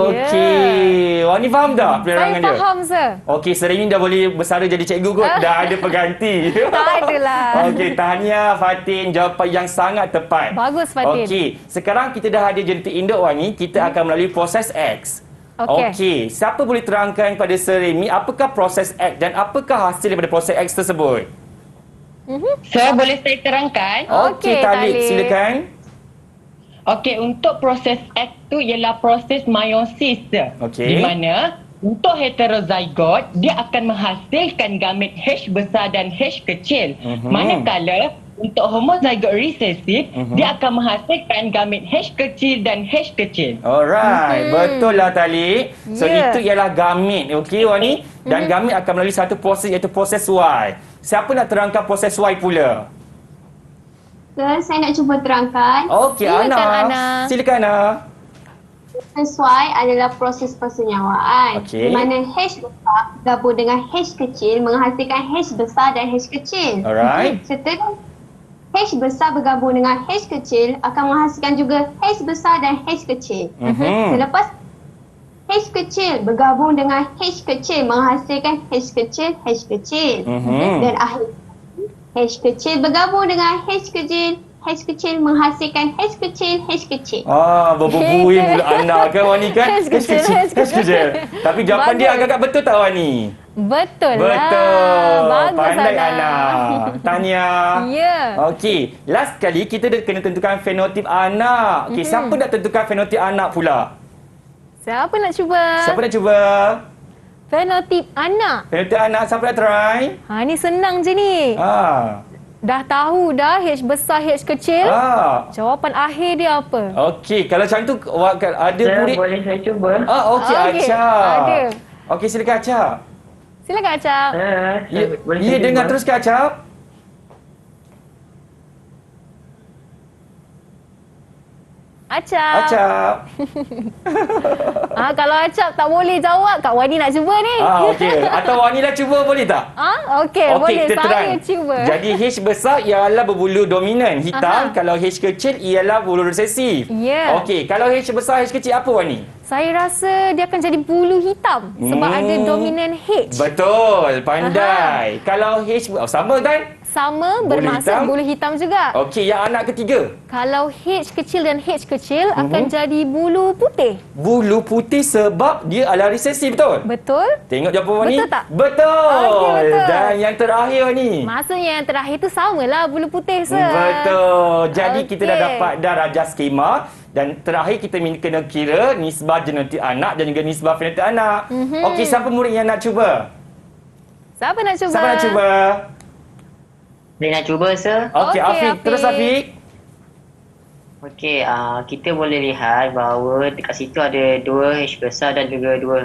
C: Okey. Wani faham tak penerangan dia?
B: Saya faham, sir.
C: Okey, Seremi dah boleh bersara jadi cikgu kot. Dah ada pengganti.
B: Tak adalah.
C: Okey, tahniah Fatin. Jawapan yang sangat tepat.
B: Bagus, Fatin.
C: Okey, sekarang kita dah ada genetik induk Wani. Kita akan melalui proses X. Okey, siapa boleh terangkan pada Seremi apakah proses X dan apakah hasil daripada proses X tersebut?
D: Boleh saya terangkan?
C: Okey, Talib, silakan.
D: Okey, untuk proses X tu ialah proses meiosis. Di mana untuk heterozygot, dia akan menghasilkan gamet H besar dan H kecil. Manakala untuk homozygot resesif, dia akan menghasilkan gamet H kecil dan H kecil.
C: Alright, betul lah Talib. So itu ialah gamet, okey Wani. Dan gamet akan melalui satu proses iaitu proses Y. Siapa nak terangkan proses Y pula?
K: Saya nak cuba terangkan.
C: Okey, Ana. Silakan Ana.
K: Proses Y adalah proses persenyawaan. Di mana H besar gabung dengan H kecil menghasilkan H besar dan H kecil.
C: Alright.
K: Seterusnya H besar bergabung dengan H kecil akan menghasilkan juga H besar dan H kecil. Selepas H kecil bergabung dengan H kecil menghasilkan H kecil, H kecil. Dan akhir H kecil bergabung dengan H kecil menghasilkan H kecil, H kecil.
C: Berbubuhi mulut anak kan Wani kan?
B: H kecil.
C: Tapi jawapan dia agak-agak betul tak Wani?
B: Betul. Bagus
C: Pandai
B: Ana.
C: anak. Tahniah.
B: Ya.
C: Okey, last kali kita kena tentukan fenotip anak. Okey, siapa nak tentukan fenotip anak pula?
B: Siapa nak cuba?
C: Siapa nak cuba?
B: Fenotip anak.
C: Fenotip anak, siapa nak try?
B: Ni senang je ni. Dah tahu dah H besar, H kecil. Jawapan akhir dia apa?
C: Okey, kalau macam tu ada murid.
N: Boleh saya cuba?
C: Okey, Acap.
B: Ada.
C: Okey, silakan Acap.
B: Silakan Acap.
C: Ya, dengar terus ke Acap?
B: Acap. Kalau Acap tak boleh jawab, Kak Wani nak cuba ni.
C: Okey. Atau Wani dah cuba boleh tak?
B: Okey, boleh.
C: Kita
B: Saya
C: try.
B: cuba.
C: Jadi H besar ialah berbulu dominan hitam. Kalau H kecil ialah bulu resesif.
B: Ya.
C: Okey, kalau H besar, H kecil apa Wani?
B: Saya rasa dia akan jadi bulu hitam sebab ada dominan H.
C: Betul, pandai. Kalau H sama kan?
B: Sama, bermaksud bulu hitam juga.
C: Okey, yang anak ketiga.
B: Kalau H kecil dan H kecil akan jadi bulu putih.
C: Bulu putih sebab dia adalah resesif, betul?
B: Betul.
C: Tengok jawapan Wani.
B: Betul tak?
C: Betul.
B: Okey, betul.
C: Dan yang terakhir ni.
B: Maksudnya yang terakhir tu samalah bulu putih, sir.
C: Betul. Jadi kita dah dapat dah rajah skema. Dan terakhir kita kena kira nisbah genetik anak dan juga nisbah fenotip anak. Okey, siapa murid yang nak cuba?
B: Siapa nak cuba?
C: Siapa nak cuba?
N: Boleh nak cuba, sir?
C: Okey, Afiq. Terus Afiq.
N: Okey, kita boleh lihat bahawa dekat situ ada 2 H besar dan juga 2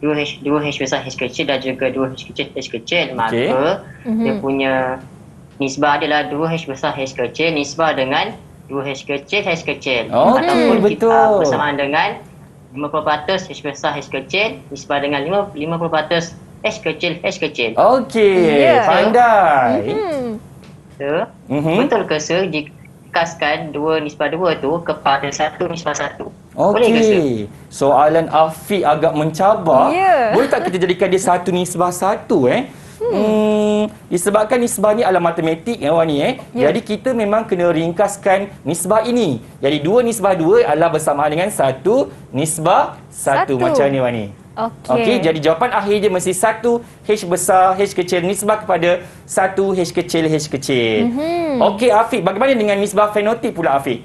N: H besar H kecil dan juga 2 H kecil H kecil. Maka dia punya nisbah adalah 2 H besar H kecil nisbah dengan 2 H kecil H kecil. Ataupun kita bersamaan dengan 50% H besar H kecil nisbah dengan 50% H kecil H kecil.
C: Okey, pandai.
N: Betul ke, sir? Dikaskan 2 nisbah 2 tu kepada 1 nisbah 1. Boleh ke, sir?
C: Okey. Soalan Afiq agak mencabar. Boleh tak kita jadikan dia 1 nisbah 1 disebabkan nisbah ni adalah matematik Wani Jadi kita memang kena ringkaskan nisbah ini. Jadi 2 nisbah 2 adalah bersamaan dengan 1 nisbah 1. Macam ni Wani. Okey, jadi jawapan akhir dia mesti 1 H besar H kecil nisbah kepada 1 H kecil H kecil. Okey Afiq, bagaimana dengan nisbah fenotip pula Afiq?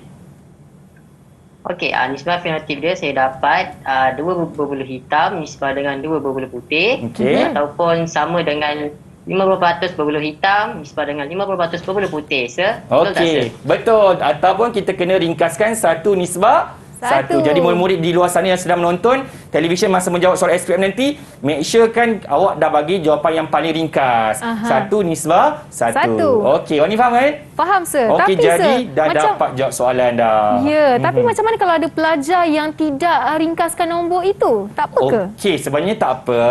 N: Okey, nisbah fenotip dia saya dapat 2 berbulu hitam nisbah dengan 2 berbulu putih. Ataupun sama dengan 50% berbulu hitam nisbah dengan 50% berbulu putih, sir. Betul tak, sir?
C: Betul. Ataupun kita kena ringkaskan 1 nisbah 1. Jadi murid-murid di luar sana yang sedang menonton televisyen masa menjawab soalan SPM nanti, make sure kan awak dah bagi jawapan yang paling ringkas. 1 nisbah 1. Okey, Wani faham kan?
B: Faham, sir.
C: Okey,
B: tapi
C: jadi
B: sir,
C: dah dapat jawab soalan dah.
B: Ya, tapi macam mana kalau ada pelajar yang tidak ringkaskan nombor itu? Tak apa ke?
C: Okey, sebenarnya tak apa.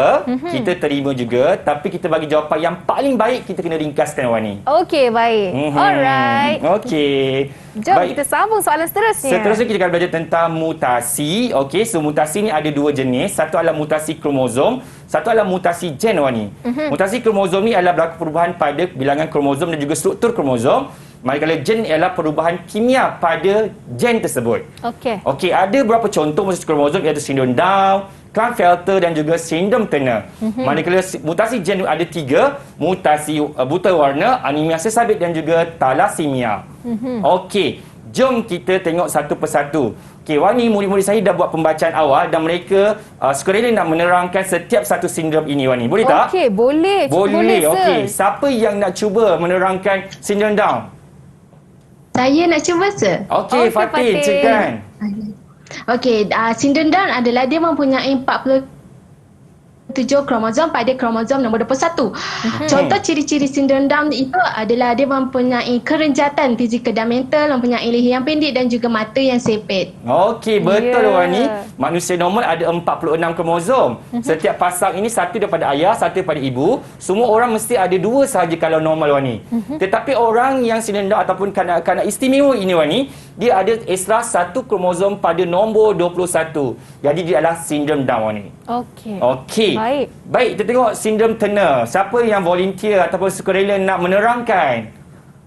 C: Kita terima juga, tapi kita bagi jawapan yang paling baik kita kena ringkaskan Wani.
B: Okey, baik. Alright.
C: Okey.
B: Jom kita sambung soalan seterusnya.
C: Seterusnya kita akan belajar tentang mutasi. Okey, so mutasi ni ada 2 jenis. Satu adalah mutasi kromosom, satu adalah mutasi gen Wani. Mutasi kromosom ni adalah berlaku perubahan pada bilangan kromosom dan juga struktur kromosom. Manakala gen ialah perubahan kimia pada gen tersebut. Okey, ada beberapa contoh mutasi kromosom iaitu sindrom Down, Klinefelter dan juga sindrom Turner. Manakala mutasi gen ada 3, mutasi buta warna, anemia sesabit dan juga thalassemia. Okey, jom kita tengok satu persatu. Okey, Wani, murid-murid saya dah buat pembacaan awal dan mereka sukarela nak menerangkan setiap satu sindrom ini Wani. Boleh tak?
B: Okey, boleh.
C: Boleh. Okey, siapa yang nak cuba menerangkan sindrom Down?
A: Saya nak cuba, sir.
C: Okey, Fatin, silakan.
A: Okey, sindrom Down adalah dia mempunyai 40 7 kromosom pada kromosom nombor 21. Contoh ciri-ciri sindrom Down itu adalah dia mempunyai kerenjatan fizikal dan mental, mempunyai leher yang pendek dan juga mata yang sempit.
C: Okey, betul Wani. Manusia normal ada 46 kromosom. Setiap pasang ini satu daripada ayah, satu daripada ibu. Semua orang mesti ada 2 sahaja kalau normal Wani. Tetapi orang yang sindrom Down ataupun kanak-kanak istimewa ini Wani, dia ada ekstra satu kromosom pada nombor 21. Jadi dia adalah sindrom Down Wani. Okey. Baik, kita tengok sindrom Turner. Siapa yang volunteer ataupun sukarela nak menerangkan?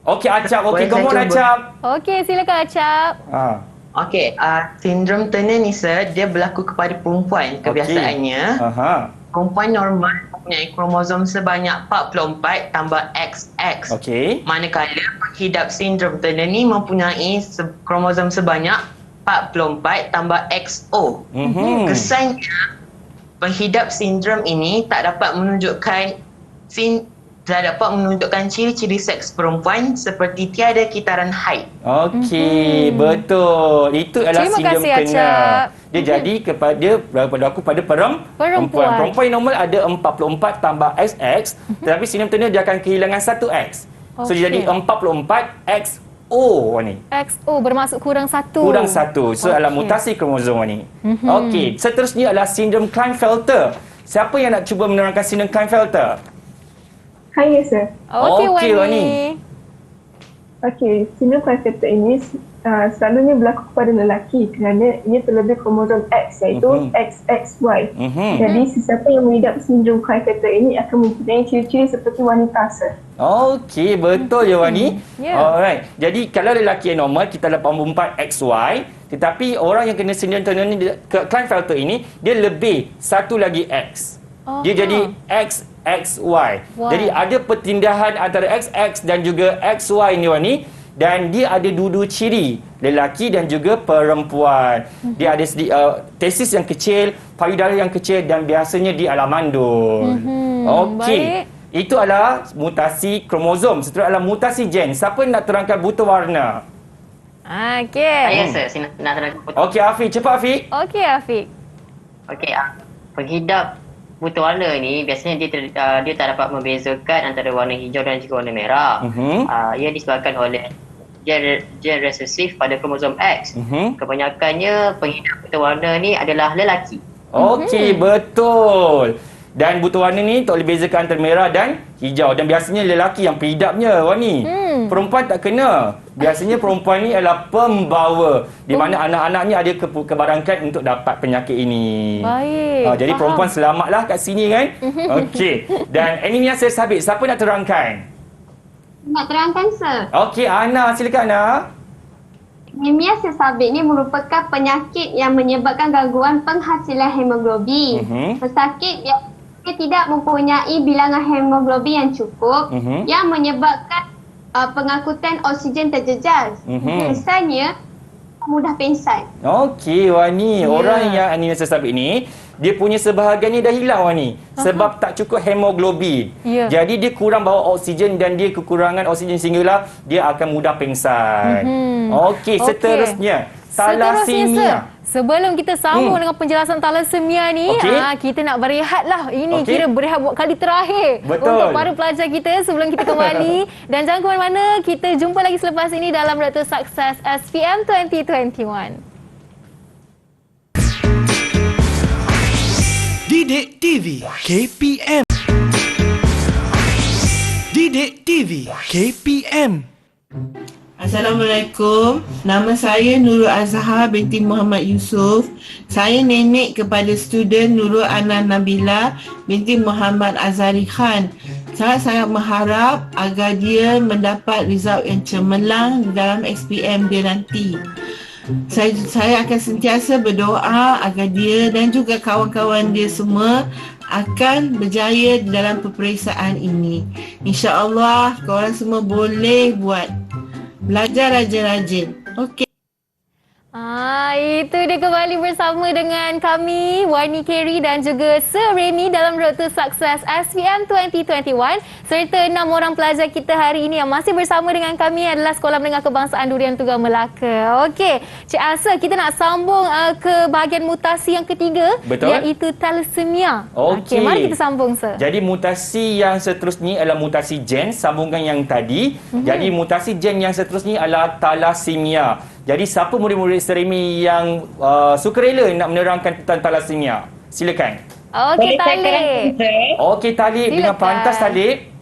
C: Okey, Acap. Okey, come on Acap.
B: Okey, silakan Acap.
G: Okey, sindrom Turner ni sir, dia berlaku kepada perempuan kebiasaannya. Perempuan normal mempunyai kromosom sebanyak 44 tambah XX. Manakala penghidap sindrom Turner ni mempunyai kromosom sebanyak 44 tambah XO. Kesannya penghidap sindrom ini tak dapat menunjukkan ciri-ciri seks perempuan seperti tiada kitaran haid.
C: Okey, betul. Itu adalah sindrom Turner. Dia jadi berlaku pada perempuan. Perempuan yang normal ada 44 tambah XX, tetapi sindrom Turner dia akan kehilangan 1X. So dia jadi 44X ni. XO
B: bermaksud kurang 1.
C: Kurang 1. So adalah mutasi kromosom ni. Okey, seterusnya adalah sindrom Klinefelter. Siapa yang nak cuba menerangkan sindrom Klinefelter?
H: Hai, sir.
C: Okey, Wani.
H: Okey, sindrom Klinefelter ini selalunya berlaku kepada lelaki kerana ia terlebih kromosom X iaitu XXY. Jadi sesiapa yang mengidap sindrom Klinefelter ini akan mempunyai ciri-ciri seperti wanita, sir.
C: Okey, betul ya Wani. Alright. Jadi kalau lelaki yang normal kita dapat 44XY, tetapi orang yang kena sindrom Turner ni Klinefelter ini dia lebih satu lagi X. Dia jadi XXY. Jadi ada pertindahan antara XX dan juga XY ni Wani. Dan dia ada dua ciri, lelaki dan juga perempuan. Dia ada tesis yang kecil, payudara yang kecil dan biasanya dia adalah mandul. Okey. Itu adalah mutasi kromosom. Seterusnya adalah mutasi gen. Siapa nak terangkan buta warna?
N: Saya nak terangkan buta.
C: Okey, Afiq. Cepat, Afiq.
B: Okey, Afiq.
N: Okey, penghidap buta warna ni biasanya dia tak dapat membezakan antara warna hijau dan juga warna merah. Ia disebabkan oleh gen resesif pada kromosom X. Kebanyakannya penghidap buta warna ni adalah lelaki.
C: Okey, betul. Dan buta warna ni tak boleh bezakan antara merah dan hijau. Dan biasanya lelaki yang pengidapnya, Wani. Perempuan tak kena. Biasanya perempuan ni adalah pembawa. Di mana anak-anaknya ada kebarangan untuk dapat penyakit ini.
B: Baik.
C: Jadi perempuan selamatlah kat sini kan. Okey. Dan anemia sel sabit, siapa nak terangkan?
K: Nak terangkan, sir.
C: Okey, Ana. Silakan, Ana.
K: Anemia sel sabit ni merupakan penyakit yang menyebabkan gangguan penghasilan hemoglobin. Pesakit yang tidak mempunyai bilangan hemoglobin yang cukup yang menyebabkan pengangkutan oksigen terjejas. Kesannya mudah pingsan.
C: Okey, Wani. Orang yang anemia sel sabit ni dia punya sebahagiannya dah hilang Wani sebab tak cukup hemoglobin. Jadi dia kurang bawa oksigen dan dia kekurangan oksigen sehinggalah dia akan mudah pingsan. Okey, seterusnya thalassemia.
B: Sebelum kita sambung dengan penjelasan thalassemia ni, kita nak berehatlah. Ini kira berehat buat kali terakhir untuk para pelajar kita sebelum kita kembali. Dan jangan ke mana-mana, kita jumpa lagi selepas ini dalam Road to Success SPM 2021.
I: Didik TV KPM. Didik TV KPM.
O: Assalamualaikum. Nama saya Nurul Azhar binti Muhammad Yusof. Saya nenek kepada student Nurul Ana Nabila binti Muhammad Azhari Khan. Saya sangat mengharap agar dia mendapat result yang cemerlang dalam SPM dia nanti. Saya akan sentiasa berdoa agar dia dan juga kawan-kawan dia semua akan berjaya dalam peperiksaan ini. InsyaAllah korang semua boleh belajar rajin-rajin. Okey.
B: Itu dia kembali bersama dengan kami, Wani Carey dan juga Sir Remy dalam Road to Success SPM 2021 serta 6 orang pelajar kita hari ini yang masih bersama dengan kami adalah Sekolah Menengah Kebangsaan Durian Tunggal Melaka. Okey, Cik Asa, kita nak sambung ke bahagian mutasi yang ketiga.
C: Betul.
B: Iaitu thalassemia.
C: Okey.
B: Mari kita sambung, Sir.
C: Jadi mutasi yang seterusnya adalah mutasi gen, sambungkan yang tadi. Jadi mutasi gen yang seterusnya adalah thalassemia. Jadi siapa murid-murid Sir Remy yang sukarela nak menerangkan tentang thalassemia? Silakan.
B: Okey, Talib.
C: Okey, Talib. Dengan pantas, Talib.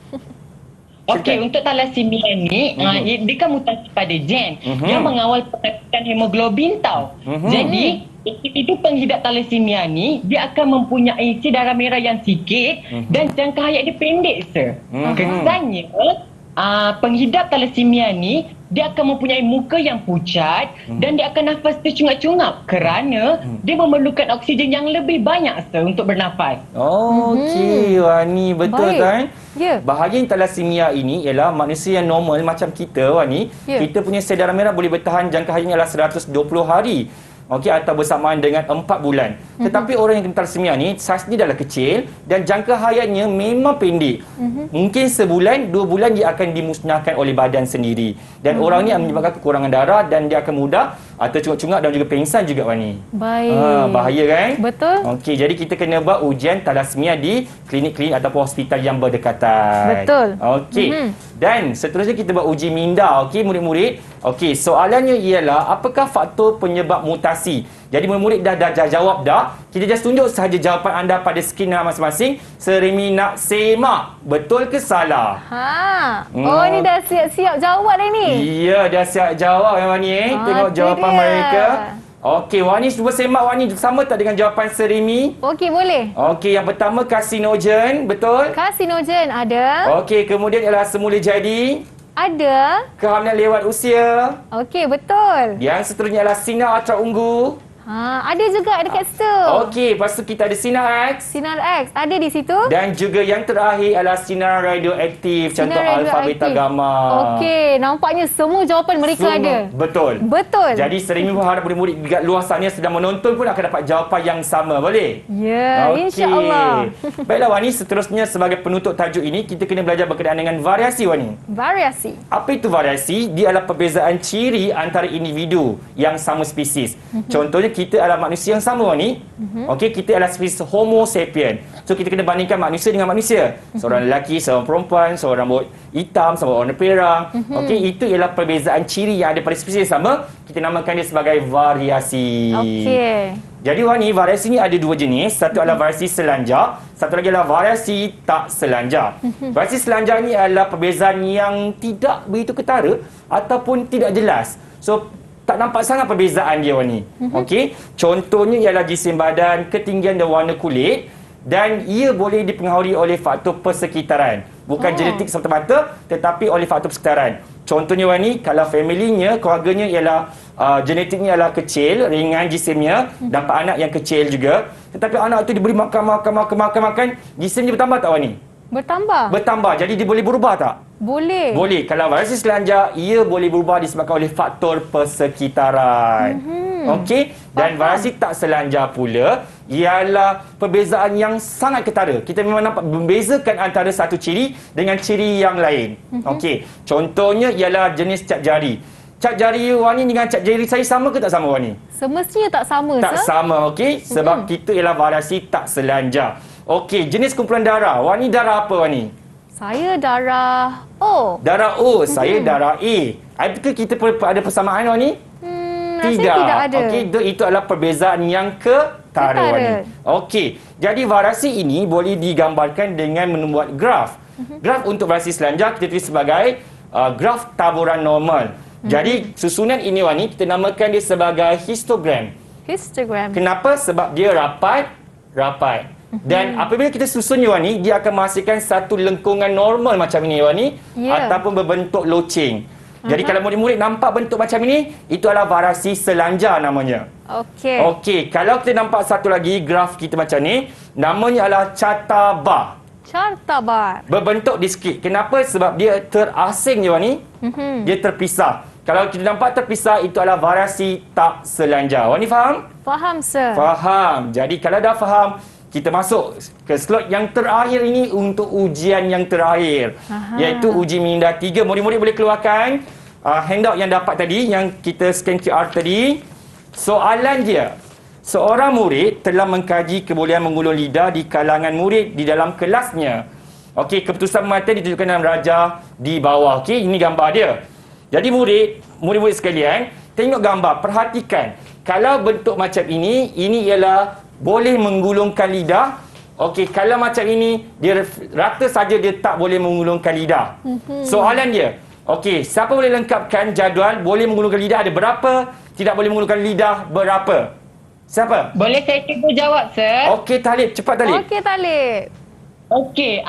P: Okey, untuk thalassemia ni, dia kan mutasi pada gen yang mengawal penaklukan hemoglobin tau. Jadi, itu penghidap thalassemia ni, dia akan mempunyai isi darah merah yang sikit dan jangka hayat dia pendek, Sir. Kesannya, penghidap thalassemia ni dia akan mempunyai muka yang pucat dan dia akan nafas tercungap-cungap kerana dia memerlukan oksigen yang lebih banyak, Sir, untuk bernafas.
C: Okey, Wani, betul. Baik. Kan?
B: Yeah.
C: Bahagian thalassemia ini ialah manusia yang normal macam kita, Wani. Yeah. Kita punya sel darah merah boleh bertahan jangka hayatnya ialah 120 hari. Okey, atau bersamaan dengan 4 bulan. Tetapi orang yang kena thalassemia ni saiz dia adalah kecil dan jangka hayatnya memang pendek. Mungkin sebulan, 2 bulan dia akan dimusnahkan oleh badan sendiri. Dan orang ni menyebabkan kekurangan darah dan dia akan mudah tercungap-cungap dan juga pengsan juga, Wani.
B: Baik.
C: Bahaya kan?
B: Betul.
C: Okey, jadi kita kena buat ujian thalassemia di klinik-klinik ataupun hospital yang berdekatan.
B: Betul.
C: Okey. Dan seterusnya kita buat uji minda, okey murid-murid. Okey, soalannya ialah apakah faktor penyebab mutasi? Jadi murid-murid dah jawab dah. Kita just tunjuk sahaja jawapan anda pada skrin masing-masing. Sir Remy nak semak. Betul ke salah?
B: Oh, ni dah siap-siap jawab dah ni.
C: Ya, dah siap jawab Wani. Tengok jawapan mereka. Okey, Wani cuba semak, Wani. Sama tak dengan jawapan Sir Remy?
B: Okey, boleh.
C: Okey, yang pertama karsinogen, betul?
B: Karsinogen ada.
C: Okey, kemudian ialah semula jadi.
B: Ada.
C: Kehamilan lewat usia.
B: Okey, betul.
C: Yang seterusnya adalah sinar ultraungu.
B: Ada juga dekat situ.
C: Okey, lepas tu kita ada sinar X.
B: Sinar X ada di situ.
C: Dan juga yang terakhir adalah sinar radioaktif, contoh alfa, beta, gamma.
B: Okey, nampaknya semua jawapan mereka ada.
C: Betul.
B: Betul.
C: Jadi Sir Remy harap murid-murid dekat luar sana sedang menonton pun akan dapat jawapan yang sama, boleh?
B: Ya, insya-Allah.
C: Baiklah Wani, seterusnya sebagai penutup tajuk ini kita kena belajar berkenaan dengan variasi, Wani.
B: Variasi.
C: Apa itu variasi? Dia adalah perbezaan ciri antara individu yang sama spesies. Contohnya kita adalah manusia yang sama ni. Okey, kita adalah spesies Homo sapien. So kita kena bandingkan manusia dengan manusia. Seorang lelaki, seorang perempuan, seorang rambut hitam, seorang warna perang. Okey, itu ialah perbezaan ciri yang ada pada spesies yang sama. Kita namakan dia sebagai variasi.
B: Okey.
C: Jadi Wani, variasi ni ada dua jenis. Satu adalah variasi selanjar, satu lagi adalah variasi tak selanjar. Variasi selanjar ni adalah perbezaan yang tidak begitu ketara ataupun tidak jelas. So tak nampak sangat perbezaan dia, Wani. Okey, contohnya ialah jisim badan, ketinggian dan warna kulit, dan ia boleh dipengaruhi oleh faktor persekitaran. Bukan genetik semata-mata, tetapi oleh faktor persekitaran. Contohnya, Wani, kalau familynya, keluarganya ialah genetiknya ialah kecil, ringan jisimnya, dapat anak yang kecil juga. Tetapi anak itu diberi makan, jisimnya bertambah tak, Wani? Bertambah. Jadi dia boleh berubah tak?
B: Boleh.
C: Kalau variasi selanjar, ia boleh berubah disebabkan oleh faktor persekitaran. Okey. Dan variasi tak selanjar pula ialah perbezaan yang sangat ketara. Kita memang nampak membezakan antara satu ciri dengan ciri yang lain. Okey. Contohnya ialah jenis cat jari. Cat jari Wani dengan cat jari saya sama ke tak sama, Wani?
B: Semestinya tak sama,
C: Tak sama, okey. Sebab kita ialah variasi tak selanjar. Okey, jenis kumpulan darah. Wani darah apa, Wani?
B: Saya darah O.
C: Darah O. Saya darah A. Adakah kita ada persamaan, Wani?
B: Tidak ada.
C: Okey, itu adalah perbezaan yang ketara, Wani. Okey, jadi variasi ini boleh digambarkan dengan membuat graf. Graf untuk variasi selanjar kita tulis sebagai graf taburan normal. Jadi susunan ini, Wani, kita namakan dia sebagai histogram.
B: Histogram.
C: Kenapa? Sebab dia rapat. Dan apabila kita susunnya, Wani, dia akan menghasilkan satu lengkungan normal macam ini, Wani, ataupun berbentuk loceng. Jadi kalau murid-murid nampak bentuk macam ini, itu adalah variasi selanjar namanya. Okey, kalau kita nampak satu lagi graf kita macam ni, namanya adalah carta bar.
B: Carta bar.
C: Berbentuk diskrit. Kenapa? Sebab dia terasing je, Wani. Dia terpisah. kalau kita nampak terpisah, itu adalah variasi tak selanja. Wani faham?
B: Faham, sir.
C: Faham. Jadi kalau dah faham, kita masuk ke slot yang terakhir ini untuk ujian yang terakhir. Iaitu uji minda 3. Murid-murid boleh keluarkan handout yang dapat tadi, yang kita scan QR tadi. Soalan dia, seorang murid telah mengkaji kebolehan mengulur lidah di kalangan murid di dalam kelasnya. Okey, keputusan pengantin ditunjukkan dalam rajah di bawah. Okey, ini gambar dia. Jadi murid-murid sekalian, tengok gambar, perhatikan. Kalau bentuk macam ini ialah boleh menggulungkan lidah. Okey, kalau macam ini, dia rata saja dia tak boleh menggulungkan lidah. Soalan dia, okey, siapa boleh lengkapkan jadual boleh menggulungkan lidah ada berapa, tidak boleh menggulungkan lidah berapa? Siapa?
P: Boleh saya cuba jawab, sir?
C: Okey, Talib. Cepat, Talib.
B: Okey, Talib.
P: Okey,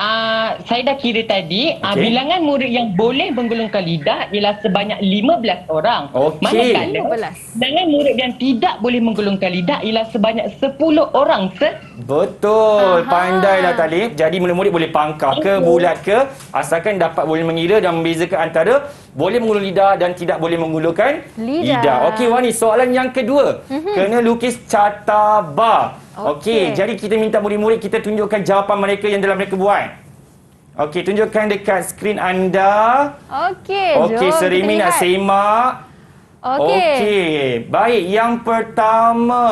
P: saya dah kira tadi, bilangan murid yang boleh menggulungkan lidah ialah sebanyak 15 orang. Manakala bilangan murid yang tidak boleh menggulungkan lidah ialah sebanyak 10 orang, sir.
C: Betul. Pandailah, Talib. Jadi murid-murid boleh pangkah ke, bulat ke, asalkan dapat boleh mengira dan membezakan antara boleh menggulung lidah dan tidak boleh menggulungkan lidah. Okey, Wani, soalan yang kedua. Kena lukis carta bar. Okey, jadi kita minta murid-murid kita tunjukkan jawapan mereka yang telah mereka buat. Okey, tunjukkan dekat skrin anda. Okey, Serimi nak semak. Okey, baik. Yang pertama,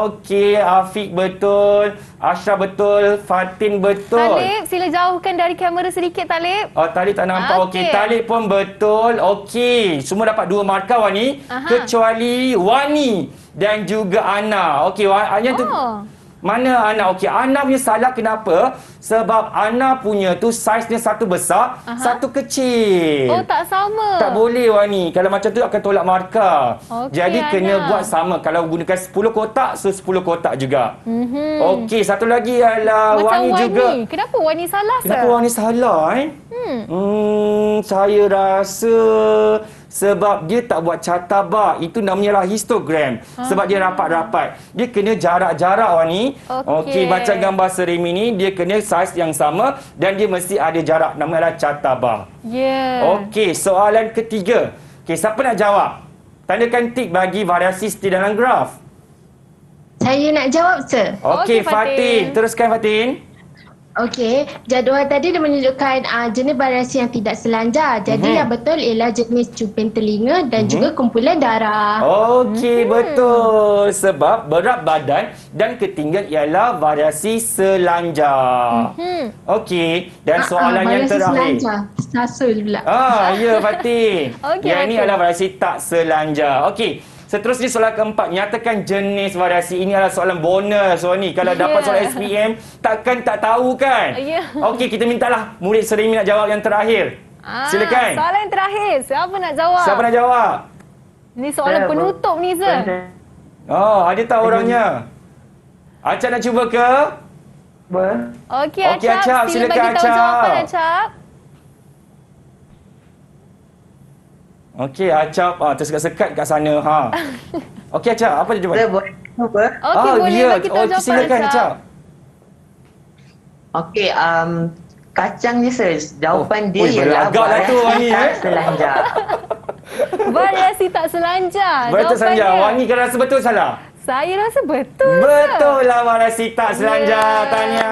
C: okey, Afiq betul, Ashraf betul, Fatin betul.
B: Talib, sila jauhkan dari kamera sedikit, Talib.
C: Talib tak nampak. Okey, Talib pun betul. Okey, semua dapat 2 markah, Wani. Kecuali Wani dan juga Ana. Okey, yang tu mana Ana? Okey, Ana punya salah kenapa? Sebab Ana punya tu saiznya satu besar, satu kecil.
B: Oh, tak sama.
C: Tak boleh, Wani. Kalau macam tu akan tolak markah. Jadi kena buat sama. Kalau gunakan 10 kotak, 10 kotak juga. Okey, satu lagi adalah Wani juga.
B: Kenapa Wani salah, sir?
C: Kenapa Wani salah, saya rasa sebab dia tak buat carta bar. Itu namanya lah histogram. Sebab dia rapat-rapat. Dia kena jarak-jarak, Wani. Okey, baca gambar Serimi ni, dia kena saiz yang sama dan dia mesti ada jarak. Namanya lah carta bar. Okey, soalan ketiga. Okey, siapa nak jawab? Tandakan tik bagi variasi seperti dalam graf.
A: Saya nak jawab, sir.
C: Okey, Fatin. Teruskan, Fatin.
A: Okey, jadual tadi dia menunjukkan jenis variasi yang tidak selanjar. Jadi yang betul ialah jenis cuping telinga dan juga kumpulan darah.
C: Okey, betul. Sebab berat badan dan ketinggian ialah variasi selanjar. Okey, dan soalan yang terakhir.
A: Sasul pula.
C: Ya, Fatin. Yang ini adalah variasi tak selanjar. Okey. Seterusnya soalan keempat, nyatakan jenis variasi. Ini adalah soalan bonus, Wani. Kalau dapat soalan SPM, takkan tak tahu kan? Okey, kita mintalah murid Serimi nak jawab yang terakhir. Silakan.
B: Soalan yang terakhir, siapa nak jawab?
C: Siapa nak jawab?
B: Ni soalan penutup ni, sir.
C: Ada tak orangnya? Acap nak cuba ke?
B: Okey, Acap. Sila bagi tahu jawapan, Acap.
C: Okey, Acap tersekat-sekat kat sana. Okey, Acap, apa dia jawab?
B: Okey, boleh bagi tahu jawapan,
C: silakan, Acap.
N: Okey, kacang ni, sir. Jawapan dia ialah
C: variasi
N: tak selanjar.
B: Variasi tak selanjar.
C: Betul selanjar. Wani kan rasa betul salah?
B: Saya rasa betul.
C: Betul lah variasi tak selanjar. Tanya.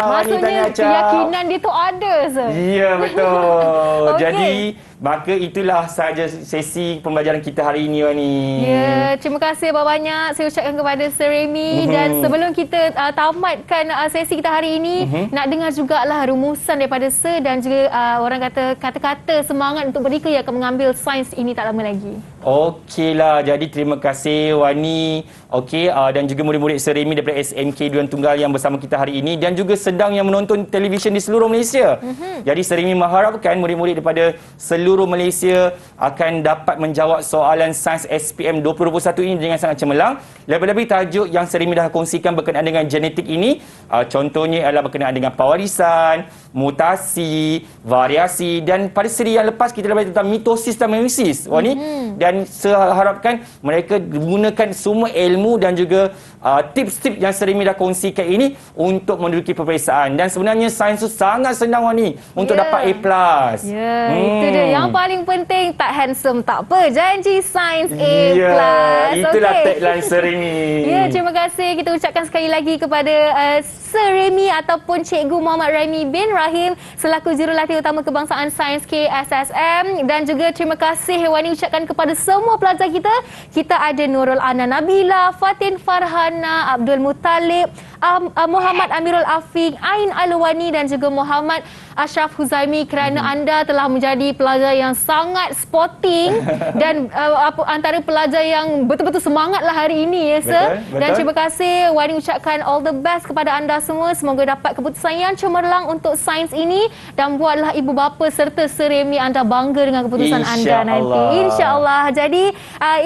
B: Maksudnya keyakinan dia tu ada, sir.
C: Ya, betul. Jadi maka itulah sahaja sesi pembelajaran kita hari ini, Wani.
B: Ya, terima kasih banyak saya ucapkan kepada Serimi. Dan sebelum kita tamatkan sesi kita hari ini, nak dengar jugalah rumusan daripada Sir dan juga orang kata kata-kata semangat untuk mereka yang akan mengambil sains ini tak lama lagi.
C: Okeylah, jadi terima kasih Wani. Okey, dan juga murid-murid Serimi daripada SMK Durian Tunggal yang bersama kita hari ini dan juga sedang yang menonton televisyen di seluruh Malaysia. Jadi Serimi mengharapkan murid-murid daripada seluruh Malaysia akan dapat menjawab soalan sains SPM 2021 ini dengan sangat cemerlang. Lebih-lebih tajuk yang Serimi dah kongsikan berkenaan dengan genetik ini, contohnya adalah berkenaan dengan pewarisan, mutasi, variasi, dan pada seri yang lepas kita dah belajar tentang mitosis dan meiosis, Wani. Dan saya harapkan mereka gunakan semua ilmu dan juga tips-tips yang Seremi dah kongsikan ini untuk menduduki peperiksaan. Dan sebenarnya sains tu sangat senang, Wani, untuk dapat A+.
B: Itu dia. Yang paling penting, tak handsome tak apa, janji sains A+.
C: Itulah tagline Seremi.
B: Terima kasih. Kita ucapkan sekali lagi kepada Seremi ataupun Cikgu Muhammad Raimi bin Rahim selaku Jurulatih Utama Kebangsaan Sains KSSM, dan juga terima kasih Wani ucapkan kepada semua pelajar kita. Kita ada Nurul Ana Nabila, Fatin Farhana, Abdul Muttalib, Muhammad Amirul Afiq, Ain Alwani dan juga Muhammad Ashraf Huzaimi, kerana anda telah menjadi pelajar yang sangat sporting dan antara pelajar yang betul-betul semangatlah hari ini, ya sir. Dan terima kasih Wani ucapkan all the best kepada anda semua. Semoga dapat keputusan yang cemerlang untuk sains ini dan buatlah ibu bapa serta Seremi anda bangga dengan keputusan anda nanti. InsyaAllah. Jadi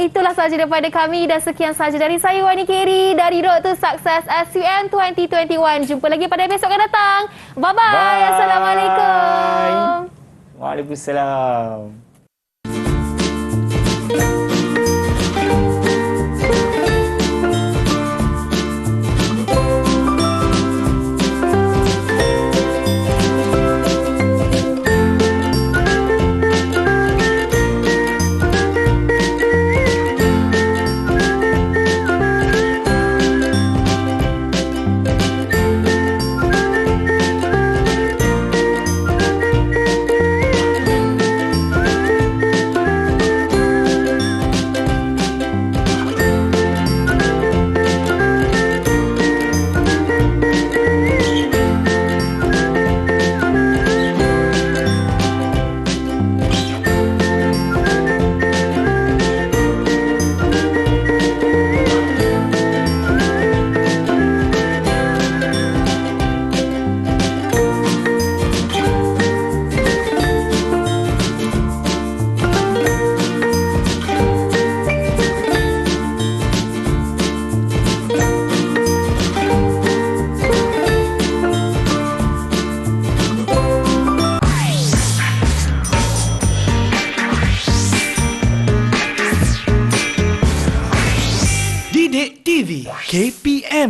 B: itulah sahaja daripada kami dan sekian sahaja dari saya Wani Carey dari Road to Success SPM 2021. Jumpa lagi pada besok akan datang. Bye-bye. Assalamualaikum.
C: Waalaikumsalam.
I: Didik TV KPM